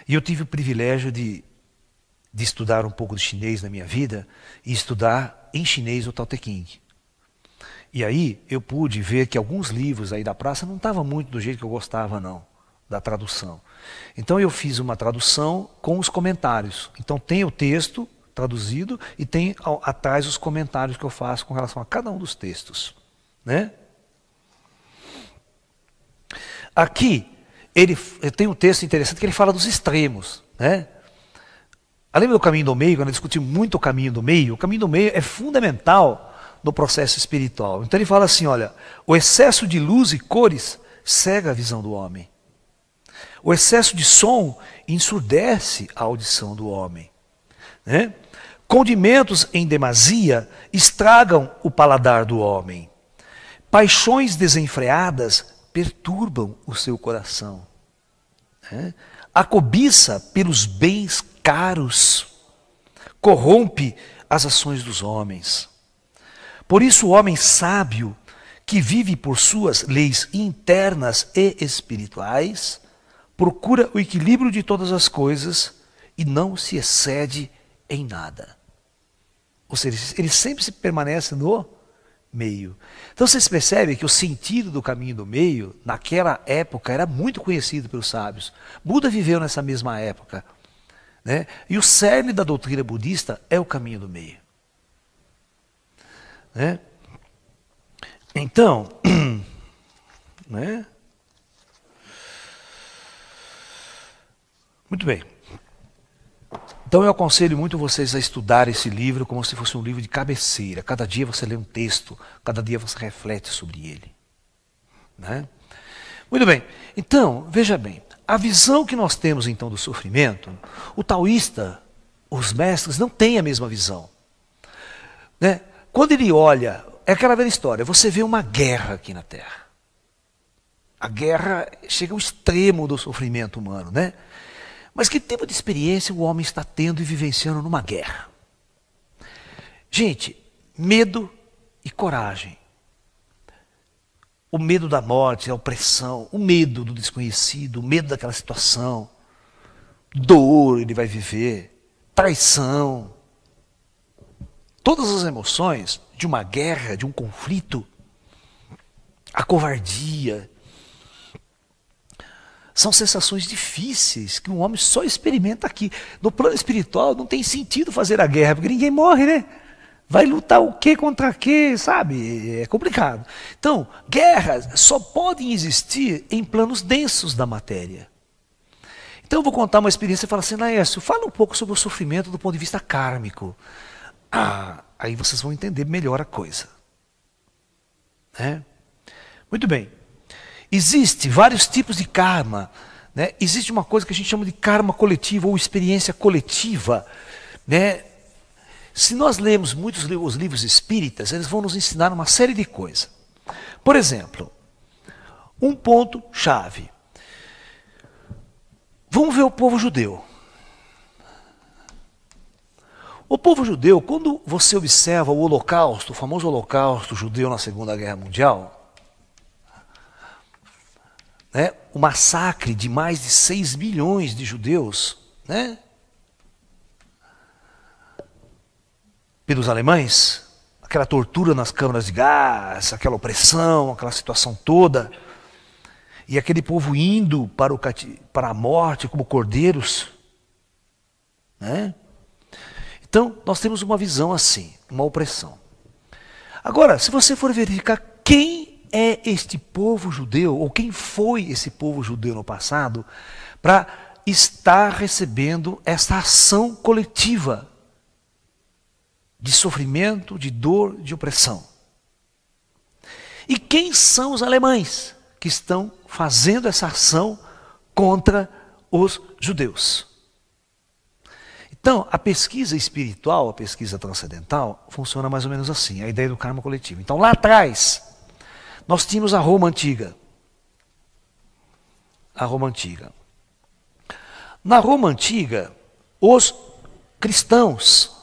E eu tive o privilégio de estudar um pouco de chinês na minha vida e estudar em chinês o Tao Te Ching. E aí eu pude ver que alguns livros aí da praça não estavam muito do jeito que eu gostava, não. da tradução. Então eu fiz uma tradução com os comentários. Então tem o texto traduzido e tem atrás os comentários que eu faço com relação a cada um dos textos, né? Aqui ele tem um texto interessante que ele fala dos extremos, né? Lembra do caminho do meio, quando eu discuti muito o caminho do meio é fundamental no processo espiritual. Então ele fala assim, olha, o excesso de luz e cores cega a visão do homem. O excesso de som ensurdece a audição do homem, né? Condimentos em demasia estragam o paladar do homem. Paixões desenfreadas perturbam o seu coração, né? A cobiça pelos bens caros corrompe as ações dos homens. Por isso o homem sábio, que vive por suas leis internas e espirituais, procura o equilíbrio de todas as coisas e não se excede em nada. Ou seja, ele sempre permanece no meio. Então vocês percebem que o sentido do caminho do meio, naquela época, era muito conhecido pelos sábios. Buda viveu nessa mesma época, né? E o cerne da doutrina budista é o caminho do meio, né? Então, né? Muito bem. Então eu aconselho muito vocês a estudar esse livro como se fosse um livro de cabeceira. Cada dia você lê um texto, cada dia você reflete sobre ele, né? Muito bem. Então, veja bem, a visão que nós temos então do sofrimento, o taoísta, os mestres não têm a mesma visão, né? Quando ele olha, é aquela velha história, você vê uma guerra aqui na Terra. A guerra chega ao extremo do sofrimento humano, né? Mas que tipo de experiência o homem está tendo e vivenciando numa guerra? Gente, medo e coragem. O medo da morte, a opressão, o medo do desconhecido, o medo daquela situação, dor ele vai viver, traição. Todas as emoções de uma guerra, de um conflito, a covardia, são sensações difíceis que um homem só experimenta aqui. No plano espiritual não tem sentido fazer a guerra, porque ninguém morre, né? Vai lutar o quê contra quê, sabe? É complicado. Então, guerras só podem existir em planos densos da matéria. Então eu vou contar uma experiência e falar assim, Laércio, fala um pouco sobre o sofrimento do ponto de vista kármico. Aí vocês vão entender melhor a coisa, né? Muito bem. Existem vários tipos de karma, né? Existe uma coisa que a gente chama de karma coletivo ou experiência coletiva, né? Se nós lemos muitos os livros espíritas, eles vão nos ensinar uma série de coisas. Por exemplo, um ponto-chave. Vamos ver o povo judeu. O povo judeu, quando você observa o Holocausto, o famoso Holocausto judeu na Segunda Guerra Mundial, né, o massacre de mais de 6 milhões de judeus, né, pelos alemães, aquela tortura nas câmaras de gás, aquela opressão, aquela situação toda, e aquele povo indo para a morte como cordeiros, né? Então, nós temos uma visão assim, uma opressão. Agora, se você for verificar quem é este povo judeu, ou quem foi esse povo judeu no passado, para estar recebendo essa ação coletiva de sofrimento, de dor, de opressão. E quem são os alemães que estão fazendo essa ação contra os judeus? Então, a pesquisa espiritual, a pesquisa transcendental, funciona mais ou menos assim, a ideia do karma coletivo. Então, lá atrás, nós tínhamos a Roma Antiga. A Roma Antiga. Na Roma Antiga, os cristãos,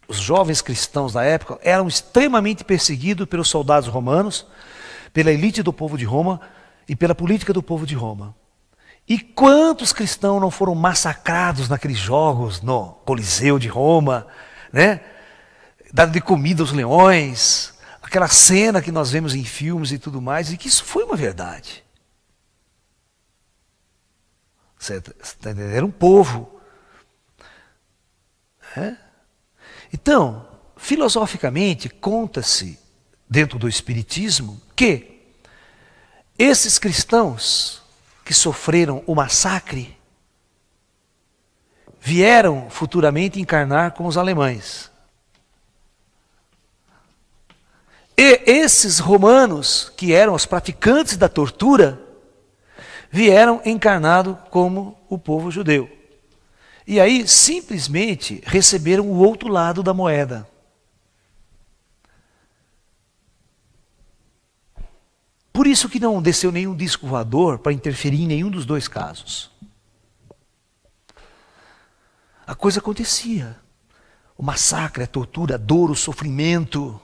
os jovens cristãos da época, eram extremamente perseguidos pelos soldados romanos, pela elite do povo de Roma e pela política do povo de Roma. E quantos cristãos não foram massacrados naqueles jogos no Coliseu de Roma, né? Dado de comida aos leões, aquela cena que nós vemos em filmes e tudo mais, e que isso foi uma verdade. Você está entendendo? Era um povo. Então, filosoficamente, conta-se, dentro do Espiritismo, que esses cristãos que sofreram o massacre vieram futuramente encarnar com os alemães. E esses romanos, que eram os praticantes da tortura, vieram encarnados como o povo judeu. E aí, simplesmente, receberam o outro lado da moeda. Por isso que não desceu nenhum disco voador para interferir em nenhum dos dois casos. A coisa acontecia. O massacre, a tortura, a dor, o sofrimento.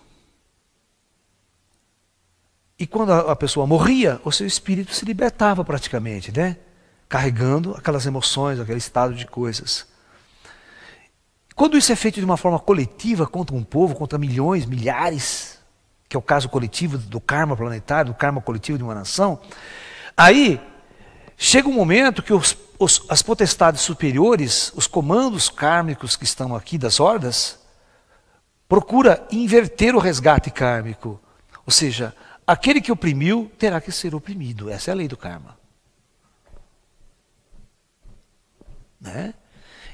E quando a pessoa morria, o seu espírito se libertava praticamente, né? Carregando aquelas emoções, aquele estado de coisas. Quando isso é feito de uma forma coletiva, contra um povo, contra milhões, milhares, que é o caso coletivo do karma planetário, do karma coletivo de uma nação, aí chega um momento que as potestades superiores, os comandos kármicos que estão aqui das hordas, procura inverter o resgate kármico. Ou seja, aquele que oprimiu terá que ser oprimido. Essa é a lei do karma. Né?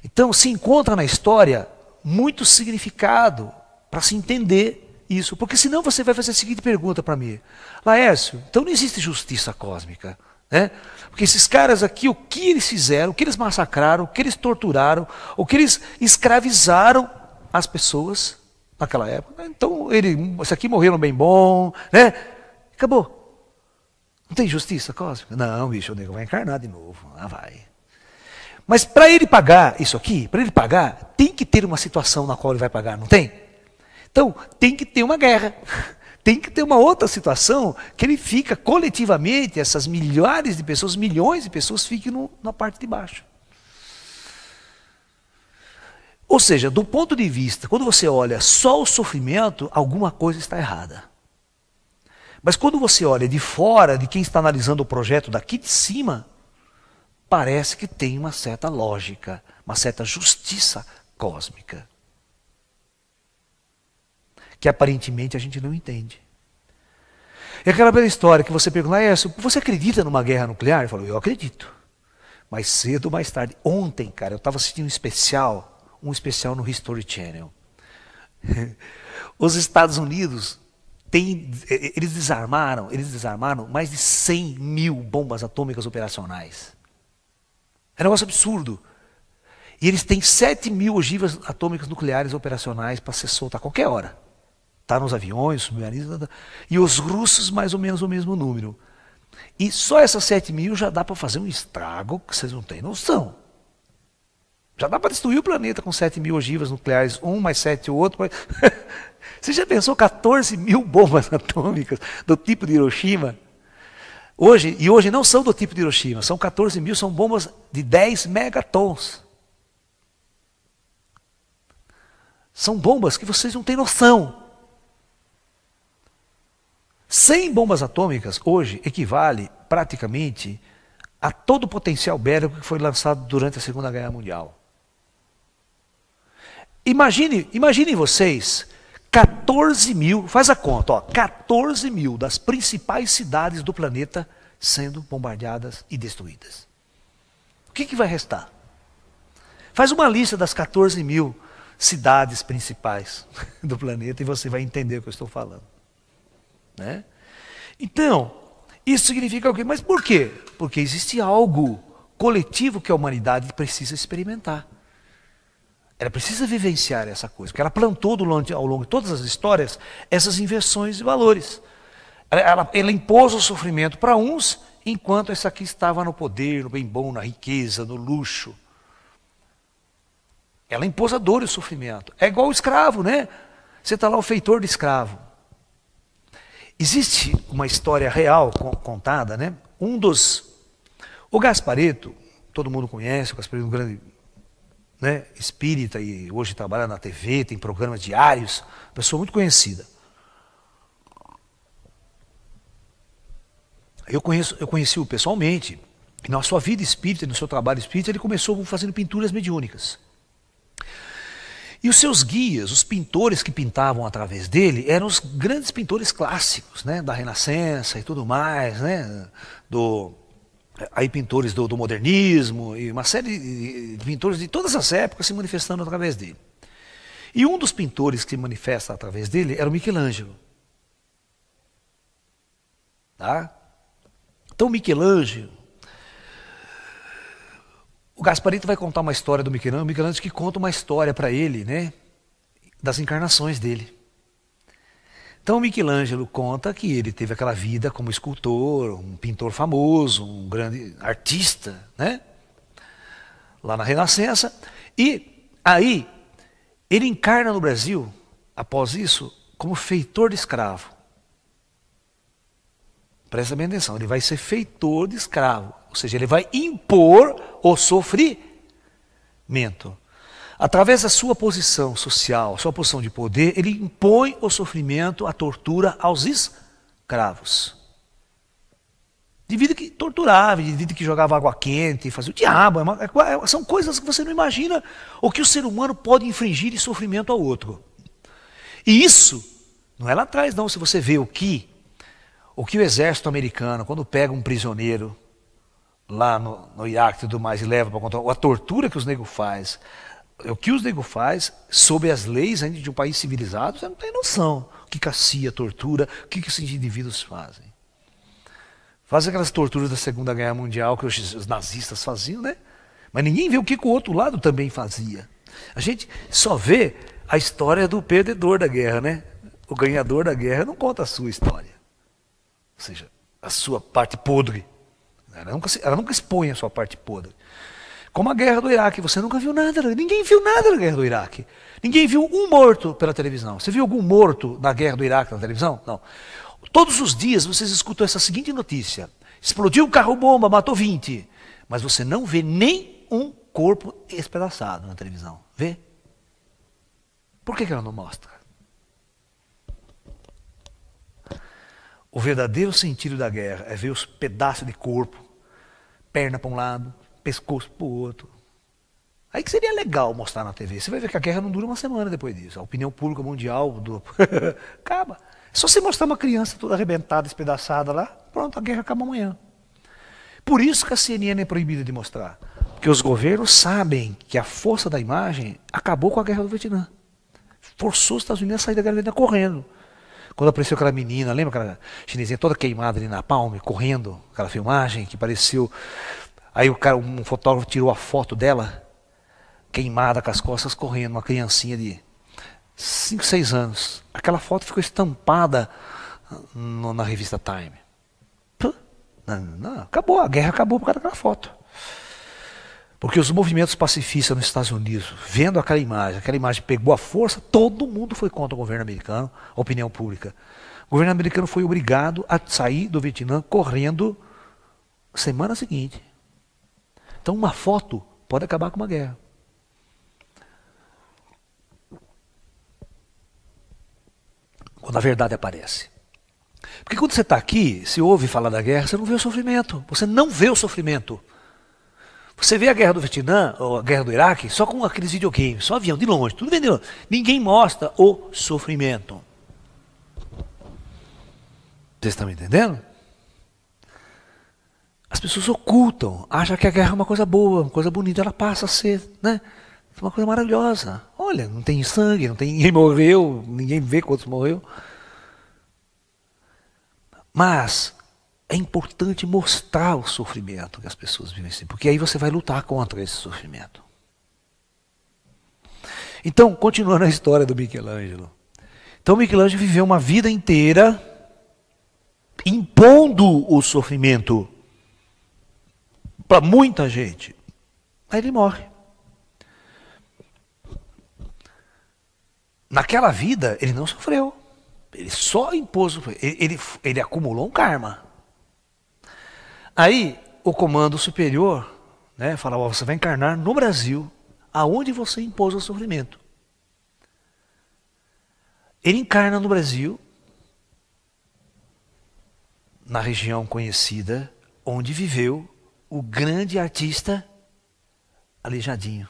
Então se encontra na história muito significado para se entender isso. Porque senão você vai fazer a seguinte pergunta para mim. Laércio, então não existe justiça cósmica. Né? Porque esses caras aqui, o que eles fizeram, o que eles massacraram, o que eles torturaram, o que eles escravizaram as pessoas naquela época. Então, esse aqui morreram bem bom, né? Acabou. Não tem justiça cósmica? Não, bicho, o nego vai encarnar de novo. Ah, vai. Mas para ele pagar isso aqui, para ele pagar, tem que ter uma situação na qual ele vai pagar, não tem? Então, tem que ter uma guerra. Tem que ter uma outra situação que ele fica coletivamente, essas milhares de pessoas, milhões de pessoas fiquem na parte de baixo. Ou seja, do ponto de vista, quando você olha só o sofrimento, alguma coisa está errada. Mas quando você olha de fora, de quem está analisando o projeto daqui de cima, parece que tem uma certa lógica, uma certa justiça cósmica. Que aparentemente a gente não entende. É aquela bela história que você pergunta, você acredita numa guerra nuclear? Eu falo, eu acredito. Mais cedo ou mais tarde. Ontem, cara, eu estava assistindo um especial no History Channel. Os Estados Unidos, eles desarmaram mais de 100 mil bombas atômicas operacionais. É um negócio absurdo. E eles têm 7 mil ogivas atômicas nucleares operacionais para ser solta a qualquer hora. Está nos aviões, submarinos, e os russos mais ou menos o mesmo número. E só essas 7 mil já dá para fazer um estrago que vocês não têm noção. Já dá para destruir o planeta com 7 mil ogivas nucleares, um mais 7 o outro. Mais... Você já pensou 14 mil bombas atômicas do tipo de Hiroshima? Hoje não são do tipo de Hiroshima, são 14 mil, são bombas de 10 megatons. São bombas que vocês não têm noção. 100 bombas atômicas hoje equivale praticamente a todo o potencial bélico que foi lançado durante a Segunda Guerra Mundial. Imaginem vocês, 14 mil, faz a conta, ó, 14 mil das principais cidades do planeta sendo bombardeadas e destruídas. O que vai restar? Faz uma lista das 14 mil cidades principais do planeta e você vai entender o que eu estou falando. Né? Então, isso significa o quê? Mas por quê? Porque existe algo coletivo que a humanidade precisa experimentar. Ela precisa vivenciar essa coisa, porque ela plantou ao longo de todas as histórias essas inversões de valores. Ela impôs o sofrimento para uns, enquanto essa aqui estava no poder, no bem bom, na riqueza, no luxo. Ela impôs a dor e o sofrimento. É igual o escravo, né? Você está lá, o feitor de escravo. Existe uma história real contada, né? O Gasparetto, todo mundo conhece, o Gasparetto é um grande, né, espírita e hoje trabalha na TV, tem programas diários, pessoa muito conhecida. Eu conheci-o pessoalmente, E na sua vida espírita, no seu trabalho espírita, ele começou fazendo pinturas mediúnicas. E os seus guias, os pintores que pintavam através dele, eram os grandes pintores clássicos, né, da Renascença e tudo mais, né, aí pintores do modernismo, e uma série de pintores de todas as épocas se manifestando através dele. E um dos pintores que se manifesta através dele era o Michelangelo. Tá? Então Michelangelo, o Gasparito vai contar uma história do Michelangelo que conta uma história para ele, né, das encarnações dele. Então Michelangelo conta que ele teve aquela vida como escultor, um pintor famoso, um grande artista, né, lá na Renascença, e aí ele encarna no Brasil, após isso, como feitor de escravo. Presta bem atenção, ele vai ser feitor de escravo, ou seja, ele vai impor o sofrimento. Através da sua posição social, sua posição de poder, ele impõe o sofrimento, a tortura aos escravos. De vida que torturava, de vida que jogava água quente, fazia o diabo. São coisas que você não imagina o que o ser humano pode infligir de sofrimento ao outro. E isso não é lá atrás não, se você vê o que o exército americano, quando pega um prisioneiro lá no Iraque e tudo mais e leva para controlar, a tortura que os negros faz, o que os negros faz, sob as leis ainda de um país civilizado, você não tem noção. O que a CIA tortura, o que esses indivíduos fazem. Fazem aquelas torturas da Segunda Guerra Mundial que os nazistas faziam, né? Mas ninguém vê o que o outro lado também fazia. A gente só vê a história do perdedor da guerra, né? O ganhador da guerra não conta a sua história. Ou seja, a sua parte podre. Ela nunca expõe a sua parte podre. Como a guerra do Iraque, você nunca viu nada, ninguém viu nada da guerra do Iraque. Ninguém viu um morto pela televisão. Você viu algum morto na guerra do Iraque na televisão? Não. Todos os dias vocês escutam essa seguinte notícia: explodiu um carro-bomba, matou 20. Mas você não vê nem um corpo espedaçado na televisão. Vê? Por que ela não mostra? O verdadeiro sentido da guerra é ver os pedaços de corpo, perna para um lado, pescoço para o outro. Aí que seria legal mostrar na TV. Você vai ver que a guerra não dura uma semana depois disso. A opinião pública mundial acaba. É só você mostrar uma criança toda arrebentada, espedaçada lá, pronto, a guerra acaba amanhã. Por isso que a CNN é proibida de mostrar. Porque os governos sabem que a força da imagem acabou com a guerra do Vietnã. Forçou os Estados Unidos a sair da guerra correndo. Quando apareceu aquela menina, lembra aquela chinesinha toda queimada ali na palme, correndo, aquela filmagem que pareceu... Aí um fotógrafo tirou a foto dela, queimada com as costas, correndo, uma criancinha de 5, 6 anos. Aquela foto ficou estampada na revista Time. Não, acabou, a guerra acabou por causa daquela foto. Porque os movimentos pacifistas nos Estados Unidos, vendo aquela imagem pegou a força, todo mundo foi contra o governo americano, a opinião pública. O governo americano foi obrigado a sair do Vietnã correndo semana seguinte. Então uma foto pode acabar com uma guerra. Quando a verdade aparece. Porque quando você está aqui, se ouve falar da guerra, você não vê o sofrimento. Você não vê o sofrimento. Você vê a guerra do Vietnã, ou a guerra do Iraque, só com aqueles videogames, só avião, de longe, tudo vem de longe. Ninguém mostra o sofrimento. Vocês estão me entendendo? As pessoas ocultam, acham que a guerra é uma coisa boa, uma coisa bonita, ela passa a ser, né? Uma coisa maravilhosa. Olha, não tem sangue, ninguém morreu, ninguém vê quantos morreu. Mas é importante mostrar o sofrimento que as pessoas vivem assim, porque aí você vai lutar contra esse sofrimento. Então, continuando a história do Michelangelo. Então, Michelangelo viveu uma vida inteira impondo o sofrimento para muita gente. Aí ele morre. Naquela vida, ele não sofreu. Ele só impôs, ele acumulou um karma. Aí, o comando superior, né, falava, você vai encarnar no Brasil, aonde você impôs o sofrimento. Ele encarna no Brasil, na região conhecida, onde viveu o grande artista Aleijadinho.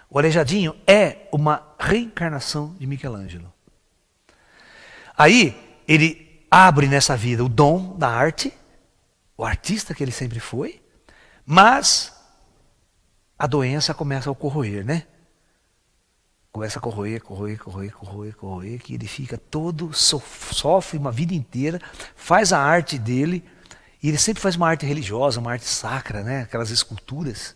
O Aleijadinho é uma reencarnação de Michelangelo. Aí ele abre nessa vida o dom da arte, o artista que ele sempre foi, mas a doença começa a corroer, né? Começa a corroer, que ele fica todo, sofre uma vida inteira, faz a arte dele, e ele sempre faz uma arte religiosa, uma arte sacra, né? Aquelas esculturas,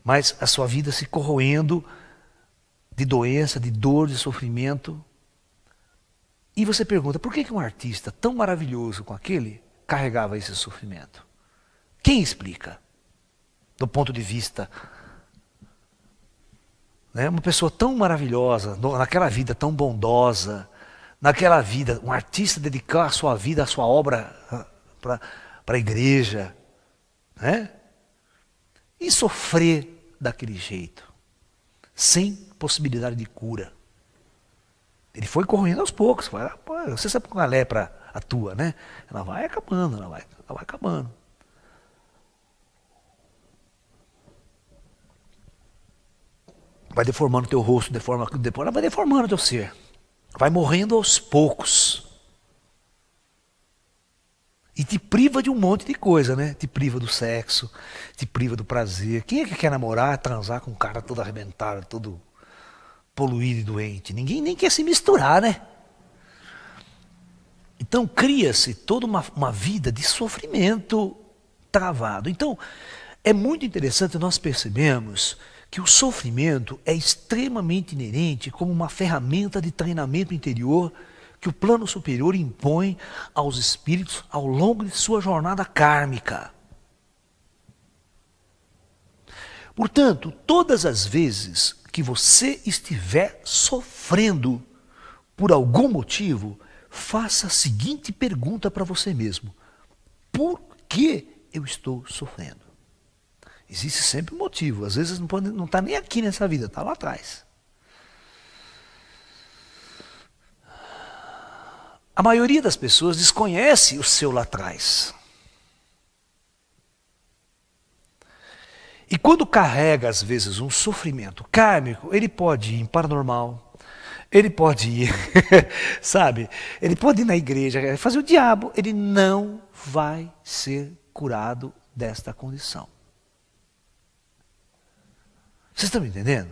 mas a sua vida se corroendo de doença, de dor, de sofrimento. E você pergunta, por que um artista tão maravilhoso com aquele carregava esse sofrimento? Quem explica? Do ponto de vista, né, uma pessoa tão maravilhosa, naquela vida tão bondosa, naquela vida, um artista dedicar a sua vida, a sua obra para a igreja, né? E sofrer daquele jeito, sem possibilidade de cura. Ele foi corroendo aos poucos. Você sabe como a lepra atua, né? Ela vai acabando, ela vai acabando. Vai deformando teu rosto, ela vai deformando teu ser. Vai morrendo aos poucos. E te priva de um monte de coisa, né? Te priva do sexo, te priva do prazer. Quem é que quer namorar, transar com um cara todo arrebentado, todo poluído e doente? Ninguém nem quer se misturar, né? Então cria-se toda uma vida de sofrimento travado. Então é muito interessante nós percebemos que o sofrimento é extremamente inerente como uma ferramenta de treinamento interior que o plano superior impõe aos espíritos ao longo de sua jornada kármica. Portanto, todas as vezes que você estiver sofrendo por algum motivo, faça a seguinte pergunta para você mesmo: por que eu estou sofrendo? Existe sempre um motivo, às vezes não está nem aqui nessa vida, está lá atrás. A maioria das pessoas desconhece o seu lá atrás. E quando carrega, às vezes, um sofrimento kármico, ele pode ir em paranormal, ele pode ir, sabe, ele pode ir na igreja, fazer o diabo, ele não vai ser curado desta condição. Vocês estão me entendendo?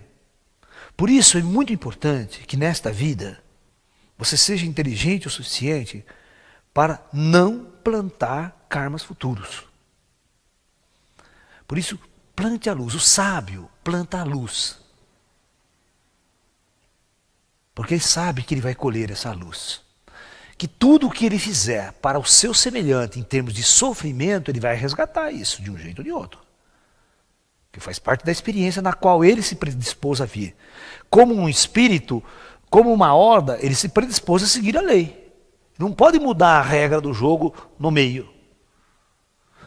Por isso é muito importante que nesta vida você seja inteligente o suficiente para não plantar karmas futuros. Por isso, plante a luz. O sábio planta a luz. Porque ele sabe que ele vai colher essa luz. Que tudo o que ele fizer para o seu semelhante em termos de sofrimento, ele vai resgatar isso de um jeito ou de outro. Que faz parte da experiência na qual ele se predispôs a vir. Como um espírito, como uma horda, ele se predispôs a seguir a lei. Não pode mudar a regra do jogo no meio.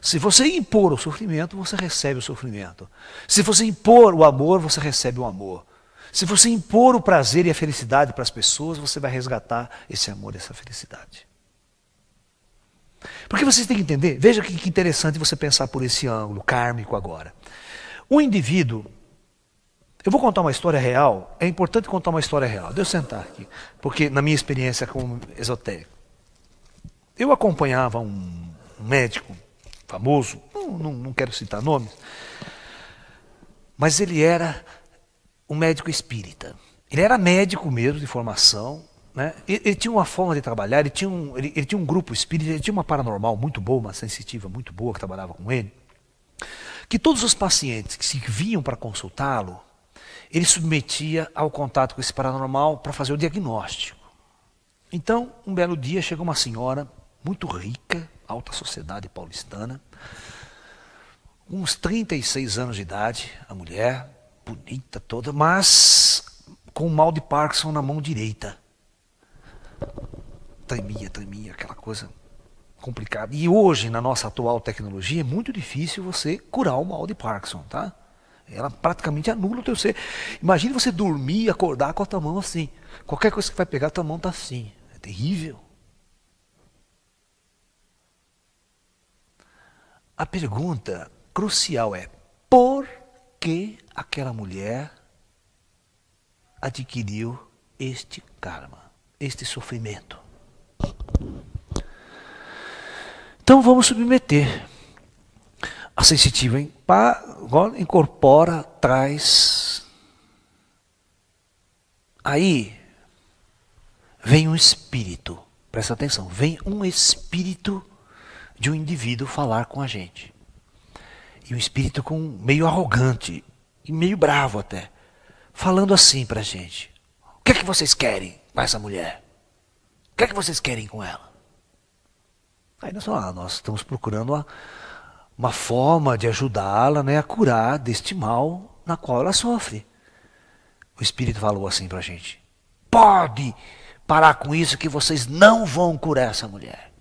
Se você impor o sofrimento, você recebe o sofrimento. Se você impor o amor, você recebe o amor. Se você impor o prazer e a felicidade para as pessoas, você vai resgatar esse amor e essa felicidade. Porque vocês têm que entender, veja que interessante você pensar por esse ângulo kármico agora. O indivíduo, eu vou contar uma história real, é importante contar uma história real. Deixa eu sentar aqui, porque na minha experiência como esotérico, eu acompanhava um médico famoso, não quero citar nomes, mas ele era um médico espírita. Ele era médico mesmo de formação, né? Ele tinha uma forma de trabalhar, ele tinha um grupo espírita, ele tinha uma paranormal muito boa, uma sensitiva muito boa que trabalhava com ele, que todos os pacientes que se vinham para consultá-lo, ele submetia ao contato com esse paranormal para fazer o diagnóstico. Então, um belo dia chegou uma senhora muito rica, alta sociedade paulistana, com uns 36 anos de idade, a mulher, bonita toda, mas com o mal de Parkinson na mão direita. Tremia, aquela coisa complicada. E hoje, na nossa atual tecnologia, é muito difícil você curar o mal de Parkinson, tá? Ela praticamente anula o teu ser. Imagine você dormir e acordar com a tua mão assim. Qualquer coisa que vai pegar, a tua mão está assim. É terrível. a pergunta crucial é: por que aquela mulher adquiriu este karma, este sofrimento? Então vamos submeter. A sensitiva incorpora, traz. Aí vem um espírito, presta atenção, vem um espírito de um indivíduo falar com a gente. E um espírito meio arrogante e meio bravo até, falando assim pra gente: o que é que vocês querem com essa mulher? O que é que vocês querem com ela? Aí nós estamos procurando uma forma de ajudá-la, né, a curar deste mal na qual ela sofre. O Espírito falou assim pra gente: pode parar com isso que vocês não vão curar essa mulher.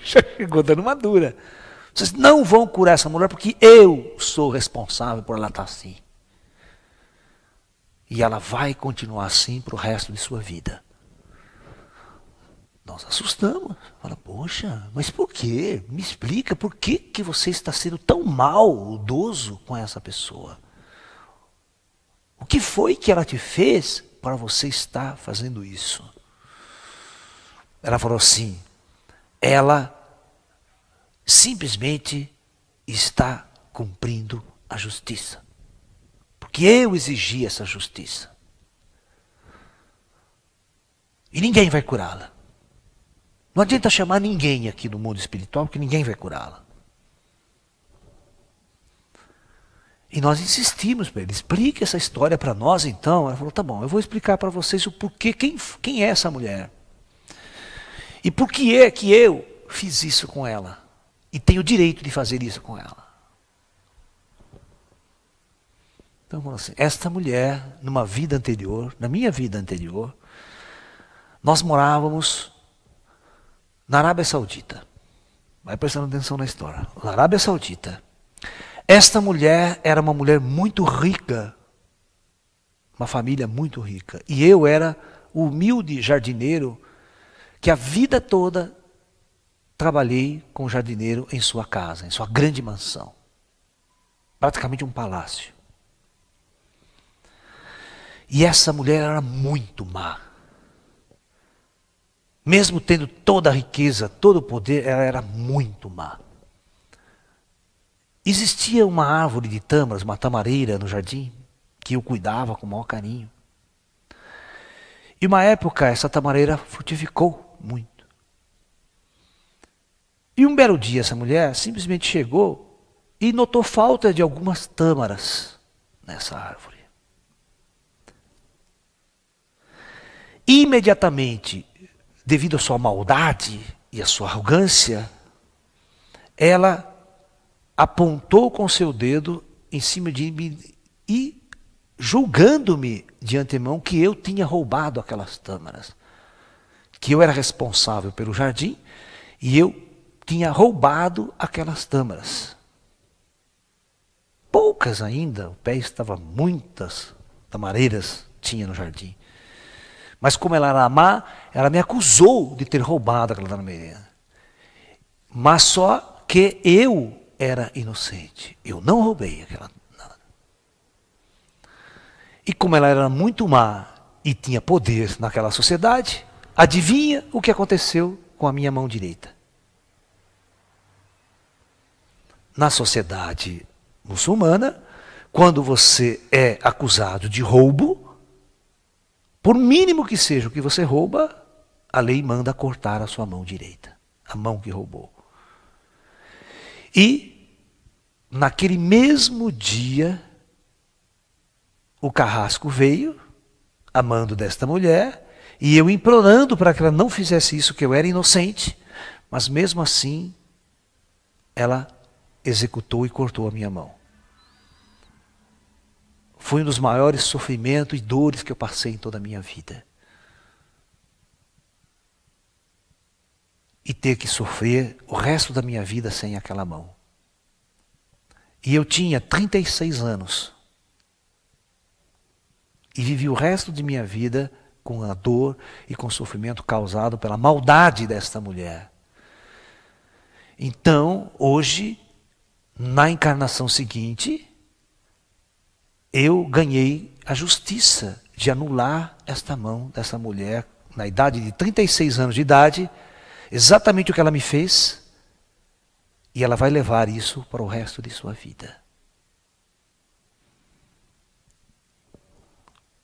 Já chegou dando uma dura. Vocês não vão curar essa mulher porque eu sou responsável por ela estar assim. E ela vai continuar assim para o resto de sua vida. Nós assustamos. Fala, poxa, mas por quê? Me explica, por que você está sendo tão maldoso com essa pessoa? O que foi que ela te fez para você estar fazendo isso? Ela falou assim: ela simplesmente está cumprindo a justiça. Porque eu exigi essa justiça. E ninguém vai curá-la. Não adianta chamar ninguém aqui no mundo espiritual, porque ninguém vai curá-la. E nós insistimos para ele: explique essa história para nós então. Ela falou: tá bom, eu vou explicar para vocês o porquê, quem é essa mulher. E por que é que eu fiz isso com ela. E tenho o direito de fazer isso com ela. Então, assim, esta mulher, numa vida anterior, na minha vida anterior, nós morávamos na Arábia Saudita. Vai prestando atenção na história. Na Arábia Saudita. Esta mulher era uma mulher muito rica. Uma família muito rica. E eu era o humilde jardineiro que a vida toda trabalhei com jardineiro em sua casa, em sua grande mansão. Praticamente um palácio. E essa mulher era muito má. Mesmo tendo toda a riqueza, todo o poder, ela era muito má. Existia uma árvore de tâmaras, uma tamareira no jardim, que eu cuidava com o maior carinho. E uma época essa tamareira frutificou muito. E um belo dia essa mulher simplesmente chegou e notou falta de algumas tâmaras nessa árvore. Imediatamente, devido à sua maldade e à sua arrogância, ela apontou com seu dedo em cima de mim e julgando-me de antemão que eu tinha roubado aquelas tâmaras, que eu era responsável pelo jardim e eu tinha roubado aquelas tâmaras. Poucas ainda, o pé estava muitas tamareiras tinha no jardim. Mas como ela era má, ela me acusou de ter roubado aquela tamareira. Mas só que eu era inocente. Eu não roubei aquela nada. E como ela era muito má e tinha poder naquela sociedade, adivinha o que aconteceu com a minha mão direita? Na sociedade muçulmana, quando você é acusado de roubo, por mínimo que seja o que você rouba, a lei manda cortar a sua mão direita, a mão que roubou. E, naquele mesmo dia, o carrasco veio, a mando desta mulher, e eu implorando para que ela não fizesse isso, que eu era inocente, mas mesmo assim, ela executou e cortou a minha mão. Foi um dos maiores sofrimentos e dores que eu passei em toda a minha vida. E ter que sofrer o resto da minha vida sem aquela mão. E eu tinha 36 anos. E vivi o resto de minha vida com a dor e com o sofrimento causado pela maldade desta mulher. Então, hoje, na encarnação seguinte, eu ganhei a justiça de anular esta mão dessa mulher, na idade de 36 anos de idade, exatamente o que ela me fez, e ela vai levar isso para o resto de sua vida.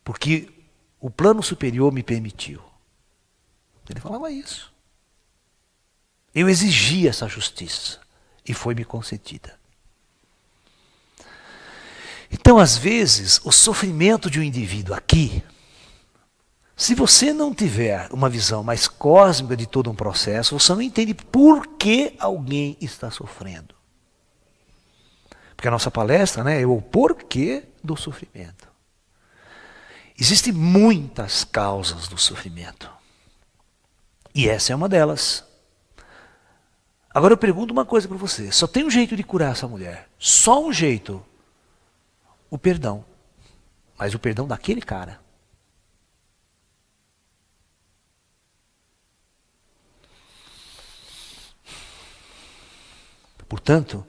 Porque o plano superior me permitiu. Ele falava isso. Eu exigi essa justiça e foi-me concedida. Então, às vezes, o sofrimento de um indivíduo aqui, se você não tiver uma visão mais cósmica de todo um processo, você não entende por que alguém está sofrendo. Porque a nossa palestra, né, é o porquê do sofrimento. Existem muitas causas do sofrimento. E essa é uma delas. Agora eu pergunto uma coisa para você. Só tem um jeito de curar essa mulher. Só um jeito. O perdão. Mas o perdão daquele cara. Portanto,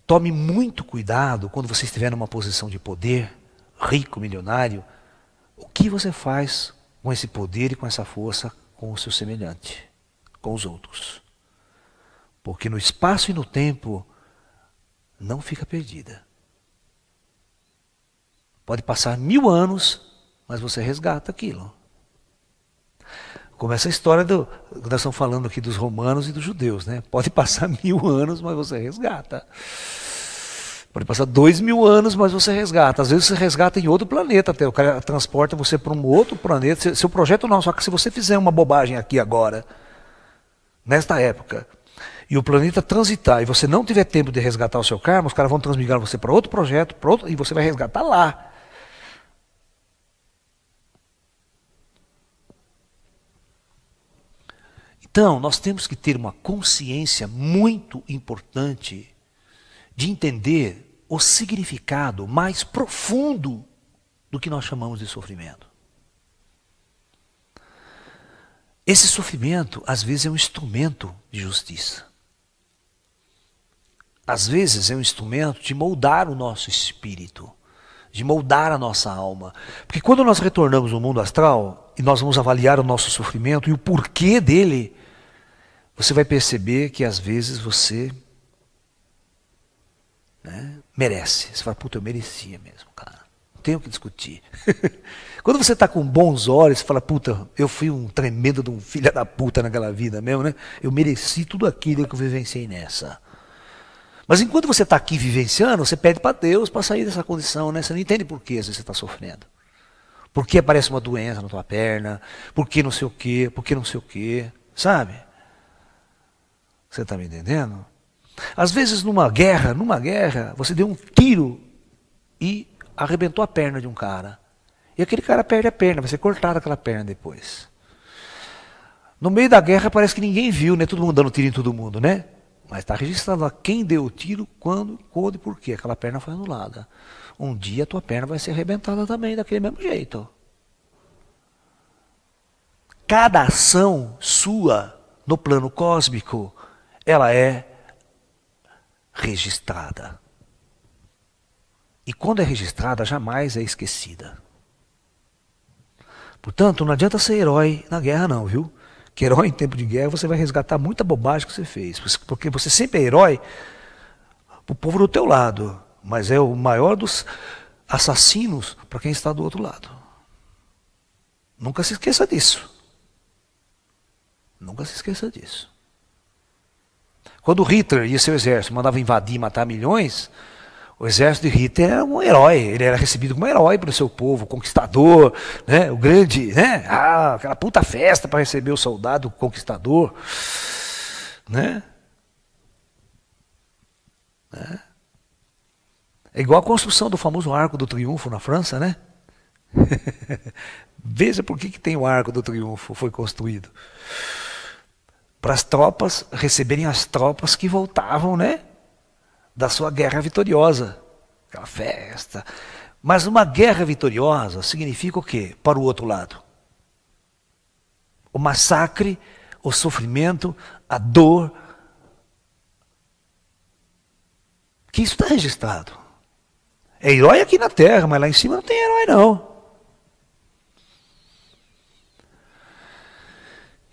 tome muito cuidado quando você estiver numa posição de poder, rico, milionário, o que você faz com esse poder e com essa força com o seu semelhante, com os outros. Porque no espaço e no tempo não fica perdida. Pode passar 1000 anos, mas você resgata aquilo. Como essa história que nós estamos falando aqui dos romanos e dos judeus, né? Pode passar 1000 anos, mas você resgata. Pode passar 2000 anos, mas você resgata. Às vezes você resgata em outro planeta até. O cara transporta você para um outro planeta. Seu projeto não, só que se você fizer uma bobagem aqui agora, nesta época, e o planeta transitar, e você não tiver tempo de resgatar o seu karma, os caras vão transmigrar você para outro projeto, e você vai resgatar lá. Então, nós temos que ter uma consciência muito importante de entender o significado mais profundo do que nós chamamos de sofrimento. Esse sofrimento, às vezes, é um instrumento de justiça. Às vezes, é um instrumento de moldar o nosso espírito, de moldar a nossa alma. Porque quando nós retornamos ao mundo astral, e nós vamos avaliar o nosso sofrimento e o porquê dele, você vai perceber que às vezes você merece. Você fala, puta, eu merecia mesmo, cara. Não tenho o que discutir. Quando você está com bons olhos, você fala, puta, eu fui um tremendo de um filho da puta naquela vida mesmo, né? Eu mereci tudo aquilo que eu vivenciei nessa. Mas enquanto você está aqui vivenciando, você pede para Deus para sair dessa condição, né? Você não entende por que às vezes você está sofrendo. Por que aparece uma doença na tua perna? Por que não sei o quê? Por que não sei o quê? Sabe? Você está me entendendo? Às vezes numa guerra, você deu um tiro e arrebentou a perna de um cara. E aquele cara perde a perna, vai ser cortada aquela perna depois. No meio da guerra parece que ninguém viu, né? Todo mundo dando tiro em todo mundo, né? Mas está registrado lá quem deu o tiro, quando e por quê. Aquela perna foi anulada. Um dia a tua perna vai ser arrebentada também, daquele mesmo jeito. Cada ação sua no plano cósmico, ela é registrada. E quando é registrada, jamais é esquecida. Portanto, não adianta ser herói na guerra não, viu? Que herói em tempo de guerra você vai resgatar muita bobagem que você fez. Porque você sempre é herói para o povo do teu lado. Mas é o maior dos assassinos para quem está do outro lado. Nunca se esqueça disso. Nunca se esqueça disso. Quando Hitler e seu exército mandavam invadir e matar milhões, o exército de Hitler era um herói. Ele era recebido como herói pelo seu povo, conquistador, né? O grande, né? Aquela puta festa para receber o soldado conquistador, né? É igual a construção do famoso Arco do Triunfo na França, né? Veja por que tem o Arco do Triunfo, foi construído. Para as tropas receberem as tropas que voltavam, né? Da sua guerra vitoriosa. Aquela festa. Mas uma guerra vitoriosa significa o quê? Para o outro lado. O massacre, o sofrimento, a dor, Que isso está registrado. É herói aqui na Terra, mas lá em cima não tem herói não.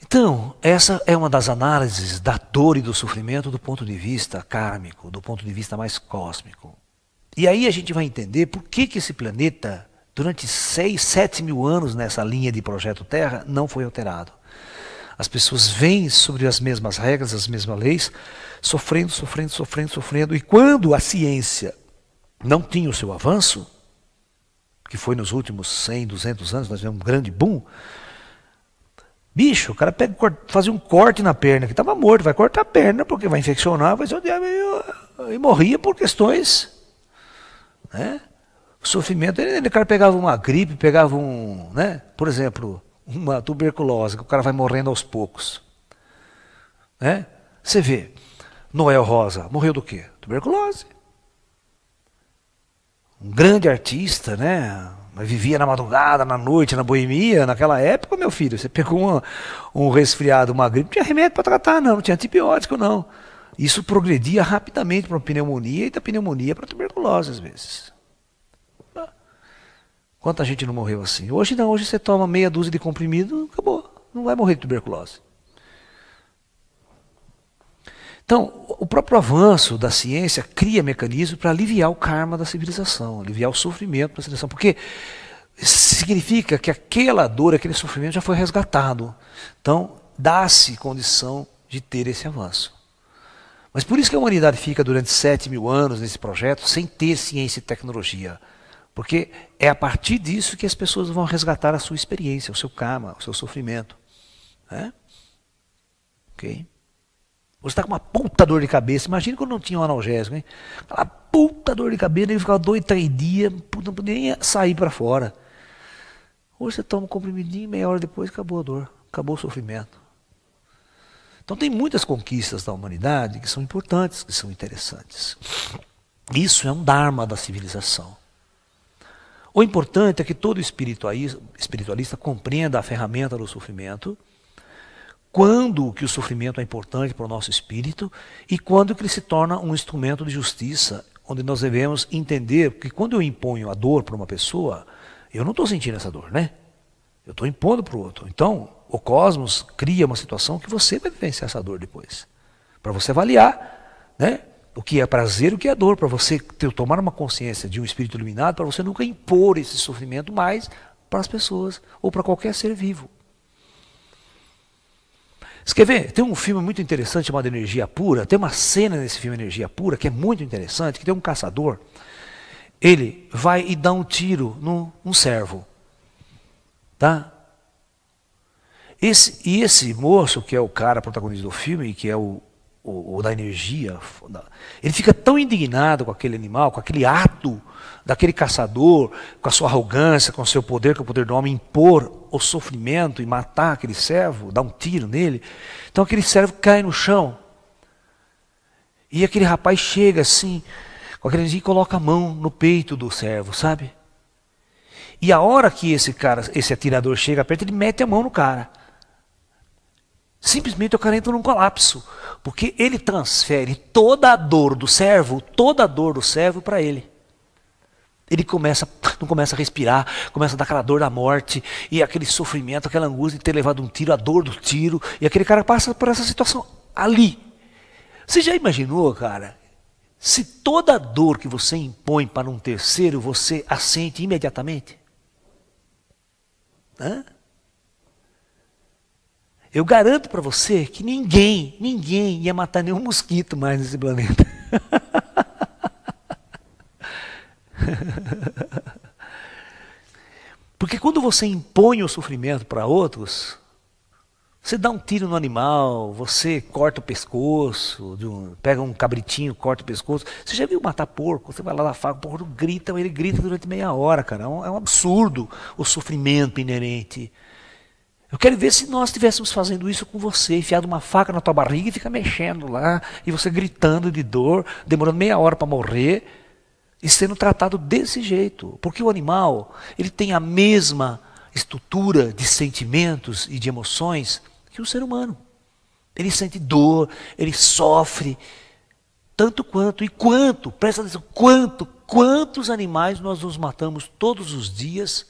Então, essa é uma das análises da dor e do sofrimento do ponto de vista kármico, do ponto de vista mais cósmico. E aí a gente vai entender por que esse planeta, durante 6, 7 mil anos nessa linha de projeto Terra, não foi alterado. As pessoas vêm sobre as mesmas regras, as mesmas leis, sofrendo. E quando a ciência não tinha o seu avanço, que foi nos últimos 100, 200 anos, nós tivemos um grande boom, bicho, o cara fazia um corte na perna, que estava morto, vai cortar a perna, porque vai infeccionar, vai ser o diabo, e morria por questões, né? O sofrimento, o cara pegava uma gripe, pegava né? Por exemplo, uma tuberculose, que o cara vai morrendo aos poucos. Né? Você vê, Noel Rosa, morreu do quê? Tuberculose. Um grande artista, né? Vivia na madrugada, na noite, na boemia, naquela época, meu filho, você pegou um resfriado, uma gripe, não tinha remédio para tratar, não tinha antibiótico, não. Isso progredia rapidamente para uma pneumonia e da pneumonia para tuberculose, às vezes. Quanta gente não morreu assim? Hoje não, hoje você toma meia dúzia de comprimido, acabou, não vai morrer de tuberculose. Então, o próprio avanço da ciência cria mecanismos para aliviar o karma da civilização, aliviar o sofrimento da civilização, porque significa que aquela dor, aquele sofrimento já foi resgatado. Então, dá-se condição de ter esse avanço. Mas por isso que a humanidade fica durante 7 mil anos nesse projeto sem ter ciência e tecnologia. Porque é a partir disso que as pessoas vão resgatar a sua experiência, o seu karma, o seu sofrimento. Né? Ok? Você está com uma puta dor de cabeça. Imagina quando não tinha um analgésico, hein? Aquela puta dor de cabeça, ele ficava 2, 3 dias, não podia nem sair para fora. Hoje você toma um comprimidinho, meia hora depois acabou a dor, acabou o sofrimento. Então tem muitas conquistas da humanidade que são importantes, que são interessantes. Isso é um dharma da civilização. O importante é que todo espiritualista compreenda a ferramenta do sofrimento, quando que o sofrimento é importante para o nosso espírito e quando que ele se torna um instrumento de justiça, onde nós devemos entender que quando eu imponho a dor para uma pessoa, eu não estou sentindo essa dor, né? Eu estou impondo para o outro. Então, o cosmos cria uma situação que você vai vivenciar essa dor depois. Para você avaliar, né? O que é prazer e o que é dor, para você tomar uma consciência de um espírito iluminado, para você nunca impor esse sofrimento mais para as pessoas ou para qualquer ser vivo. Você quer ver? Tem um filme muito interessante chamado Energia Pura. Tem uma cena nesse filme Energia Pura que é muito interessante, que tem um caçador. Ele vai e dá um tiro num cervo. Tá? Esse moço, que é o cara protagonista do filme, que é o da energia, ele fica tão indignado com aquele animal, com aquele ato daquele caçador, com a sua arrogância, com o seu poder, com o poder do homem, impor o sofrimento e matar aquele servo, dar um tiro nele. Então aquele servo cai no chão. E aquele rapaz chega assim, com aquele energia, e coloca a mão no peito do servo, sabe? E a hora que esse atirador chega perto, ele mete a mão no cara. Simplesmente o cara entra num colapso, porque ele transfere toda a dor do servo para ele. Ele não começa a respirar, começa a dar aquela dor da morte, e aquele sofrimento, aquela angústia de ter levado um tiro, a dor do tiro, e aquele cara passa por essa situação ali. Você já imaginou, cara, se toda a dor que você impõe para um terceiro, você a sente imediatamente? Hã? Eu garanto para você que ninguém ia matar nenhum mosquito mais nesse planeta. Porque quando você impõe o sofrimento para outros, você dá um tiro no animal, você corta o pescoço, pega um cabritinho, corta o pescoço. Você já viu matar porco? Você vai lá na faca, o porco grita, ele grita durante meia hora, cara. É um absurdo o sofrimento inerente. Eu quero ver se nós estivéssemos fazendo isso com você, enfiado uma faca na tua barriga e fica mexendo lá, e você gritando de dor, demorando meia hora para morrer, e sendo tratado desse jeito. Porque o animal, ele tem a mesma estrutura de sentimentos e de emoções que o ser humano. Ele sente dor, ele sofre, Tanto quanto, presta atenção, quantos animais nós nos matamos todos os dias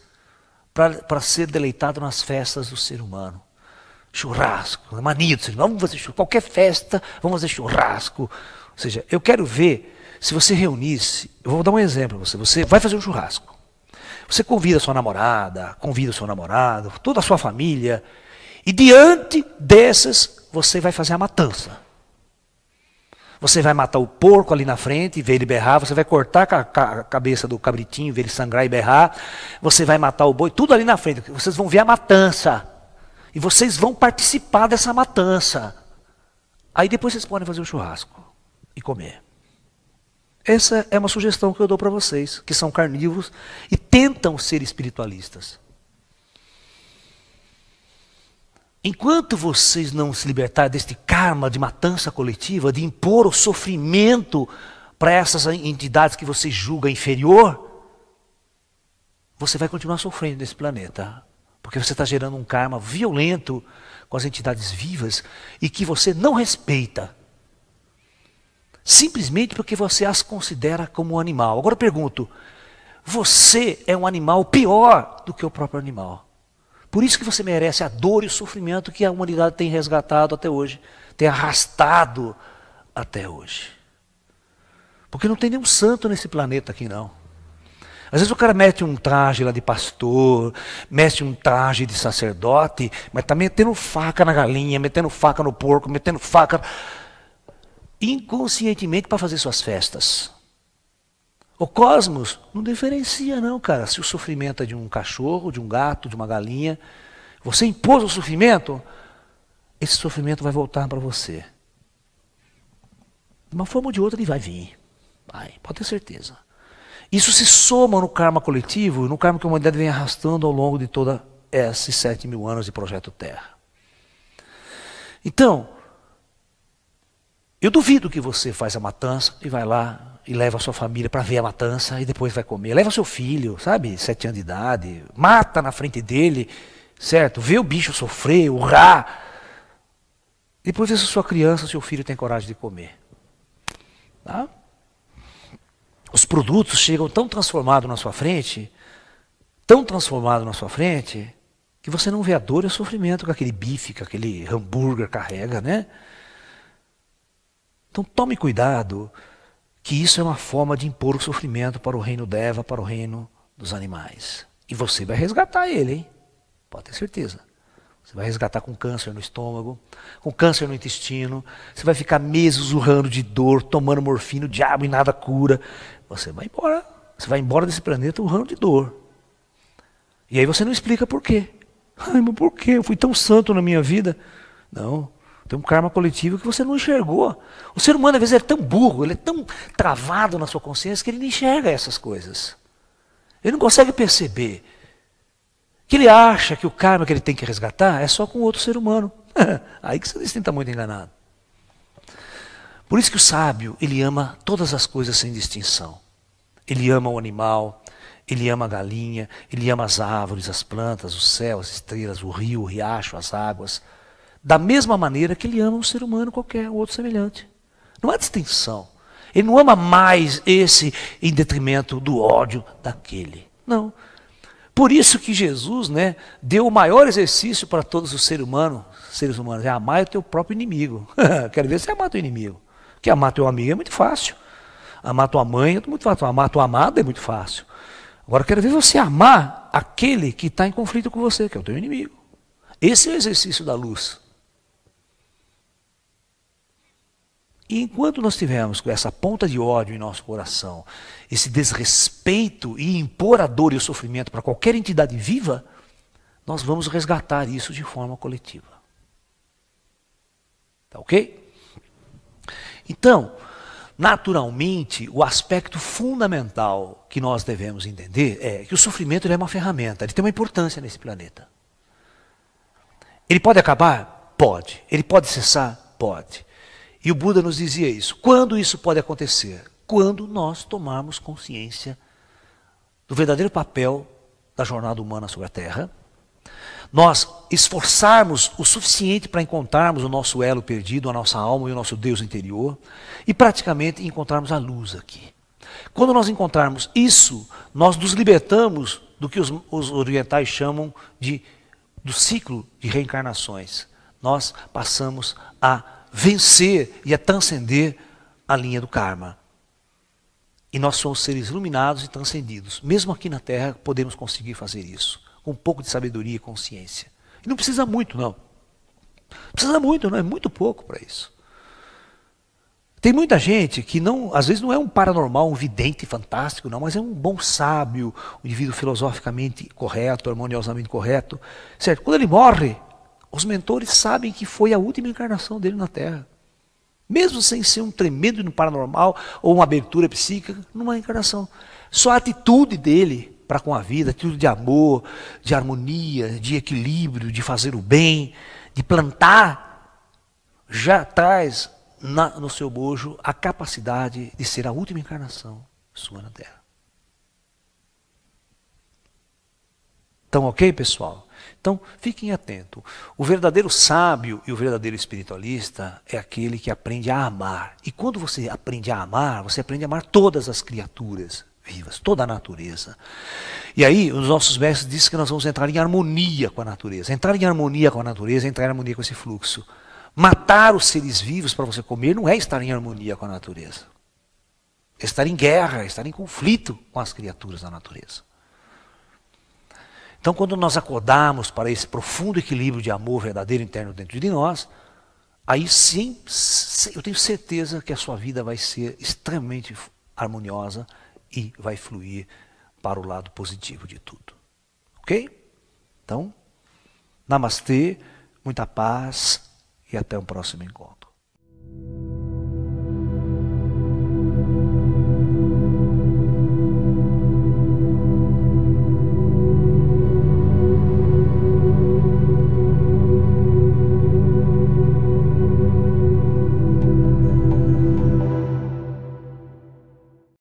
para ser deleitado nas festas do ser humano. Churrasco, mania do ser humano, vamos fazer churrasco, qualquer festa, vamos fazer churrasco. Ou seja, eu quero ver, se você reunisse, eu vou dar um exemplo para você, você vai fazer um churrasco. Você convida a sua namorada, convida o seu namorado, toda a sua família, e diante dessas, você vai fazer a matança. Você vai matar o porco ali na frente e ver ele berrar. Você vai cortar a cabeça do cabritinho, ver ele sangrar e berrar. Você vai matar o boi, tudo ali na frente. Vocês vão ver a matança. E vocês vão participar dessa matança. Aí depois vocês podem fazer o churrasco e comer. Essa é uma sugestão que eu dou para vocês, que são carnívoros e tentam ser espiritualistas. Enquanto vocês não se libertarem deste karma de matança coletiva, de impor o sofrimento para essas entidades que você julga inferior, você vai continuar sofrendo nesse planeta. Porque você está gerando um karma violento com as entidades vivas e que você não respeita. Simplesmente porque você as considera como um animal. Agora eu pergunto, você é um animal pior do que o próprio animal. Por isso que você merece a dor e o sofrimento que a humanidade tem resgatado até hoje, tem arrastado até hoje. Porque não tem nenhum santo nesse planeta aqui não. Às vezes o cara mete um traje lá de pastor, mete um traje de sacerdote, mas está metendo faca na galinha, metendo faca no porco, metendo faca inconscientemente para fazer suas festas. O cosmos não diferencia não, cara, se o sofrimento é de um cachorro, de um gato, de uma galinha. Você impôs o sofrimento, esse sofrimento vai voltar para você. De uma forma ou de outra ele vai vir. Vai, pode ter certeza. Isso se soma no karma coletivo, no karma que a humanidade vem arrastando ao longo de todos esses 7.000 anos de Projeto Terra. Então, eu duvido que você faz a matança e vai lá e leva a sua família para ver a matança e depois vai comer. Leva seu filho, sabe, 7 anos de idade, mata na frente dele, certo? Vê o bicho sofrer, urrar. Depois vê se sua criança, seu filho tem coragem de comer. Tá? Os produtos chegam tão transformados na sua frente, que você não vê a dor e o sofrimento que aquele bife, que aquele hambúrguer carrega, né? Então tome cuidado, que isso é uma forma de impor o sofrimento para o reino Deva, para o reino dos animais. E você vai resgatar ele, hein? Pode ter certeza. Você vai resgatar com câncer no estômago, com câncer no intestino, você vai ficar meses urrando de dor, tomando morfina, o diabo e nada cura. Você vai embora desse planeta urrando de dor. E aí você não explica por quê. Ai, mas por quê? Eu fui tão santo na minha vida. Não. Tem um karma coletivo que você não enxergou. O ser humano, às vezes, é tão burro, ele é tão travado na sua consciência que ele não enxerga essas coisas. Ele não consegue perceber que ele acha que o karma que ele tem que resgatar é só com outro ser humano. Aí que você está muito enganado. Por isso que o sábio, ele ama todas as coisas sem distinção. Ele ama o animal, ele ama a galinha, ele ama as árvores, as plantas, o céu, as estrelas, o rio, o riacho, as águas. Da mesma maneira que ele ama um ser humano qualquer, outro semelhante. Não há distinção. Ele não ama mais esse em detrimento do ódio daquele. Não. Por isso que Jesus, né, deu o maior exercício para todos os seres humanos, é amar o teu próprio inimigo. Quero ver você amar teu inimigo. Porque amar teu amigo é muito fácil. Amar tua mãe é muito fácil. Amar tua amada é muito fácil. Agora quero ver você amar aquele que está em conflito com você, que é o teu inimigo. Esse é o exercício da luz. E enquanto nós tivermos com essa ponta de ódio em nosso coração, esse desrespeito e impor a dor e o sofrimento para qualquer entidade viva, nós vamos resgatar isso de forma coletiva. Tá ok? Então, naturalmente, o aspecto fundamental que nós devemos entender é que o sofrimento ele é uma ferramenta, ele tem uma importância nesse planeta. Ele pode acabar? Pode. Ele pode cessar? Pode. E o Buda nos dizia isso. Quando isso pode acontecer? Quando nós tomarmos consciência do verdadeiro papel da jornada humana sobre a Terra, nós esforçarmos o suficiente para encontrarmos o nosso elo perdido, a nossa alma e o nosso Deus interior, e praticamente encontrarmos a luz aqui. Quando nós encontrarmos isso, nós nos libertamos do que os orientais chamam do ciclo de reencarnações. Nós passamos a vencer e a transcender a linha do karma. E nós somos seres iluminados e transcendidos. Mesmo aqui na Terra, podemos conseguir fazer isso. Com um pouco de sabedoria e consciência. E não precisa muito, não. Precisa muito, não. É muito pouco para isso. Tem muita gente que não, às vezes não é um paranormal, um vidente fantástico, não, mas é um bom sábio, um indivíduo filosoficamente correto, harmoniosamente correto. Certo? Quando ele morre, os mentores sabem que foi a última encarnação dele na Terra. Mesmo sem ser um tremendo paranormal ou uma abertura psíquica, numa encarnação. Só a atitude dele para com a vida, atitude de amor, de harmonia, de equilíbrio, de fazer o bem, de plantar, já traz no seu bojo a capacidade de ser a última encarnação sua na Terra. Então, ok, pessoal? Então, fiquem atentos. O verdadeiro sábio e o verdadeiro espiritualista é aquele que aprende a amar. E quando você aprende a amar todas as criaturas vivas, toda a natureza. E aí, os nossos mestres dizem que nós vamos entrar em harmonia com a natureza. Entrar em harmonia com a natureza é entrar em harmonia com esse fluxo. Matar os seres vivos para você comer não é estar em harmonia com a natureza. É estar em guerra, é estar em conflito com as criaturas da natureza. Então, quando nós acordarmos para esse profundo equilíbrio de amor verdadeiro interno dentro de nós, aí sim, eu tenho certeza que a sua vida vai ser extremamente harmoniosa e vai fluir para o lado positivo de tudo. Ok? Então, namastê, muita paz e até o próximo encontro.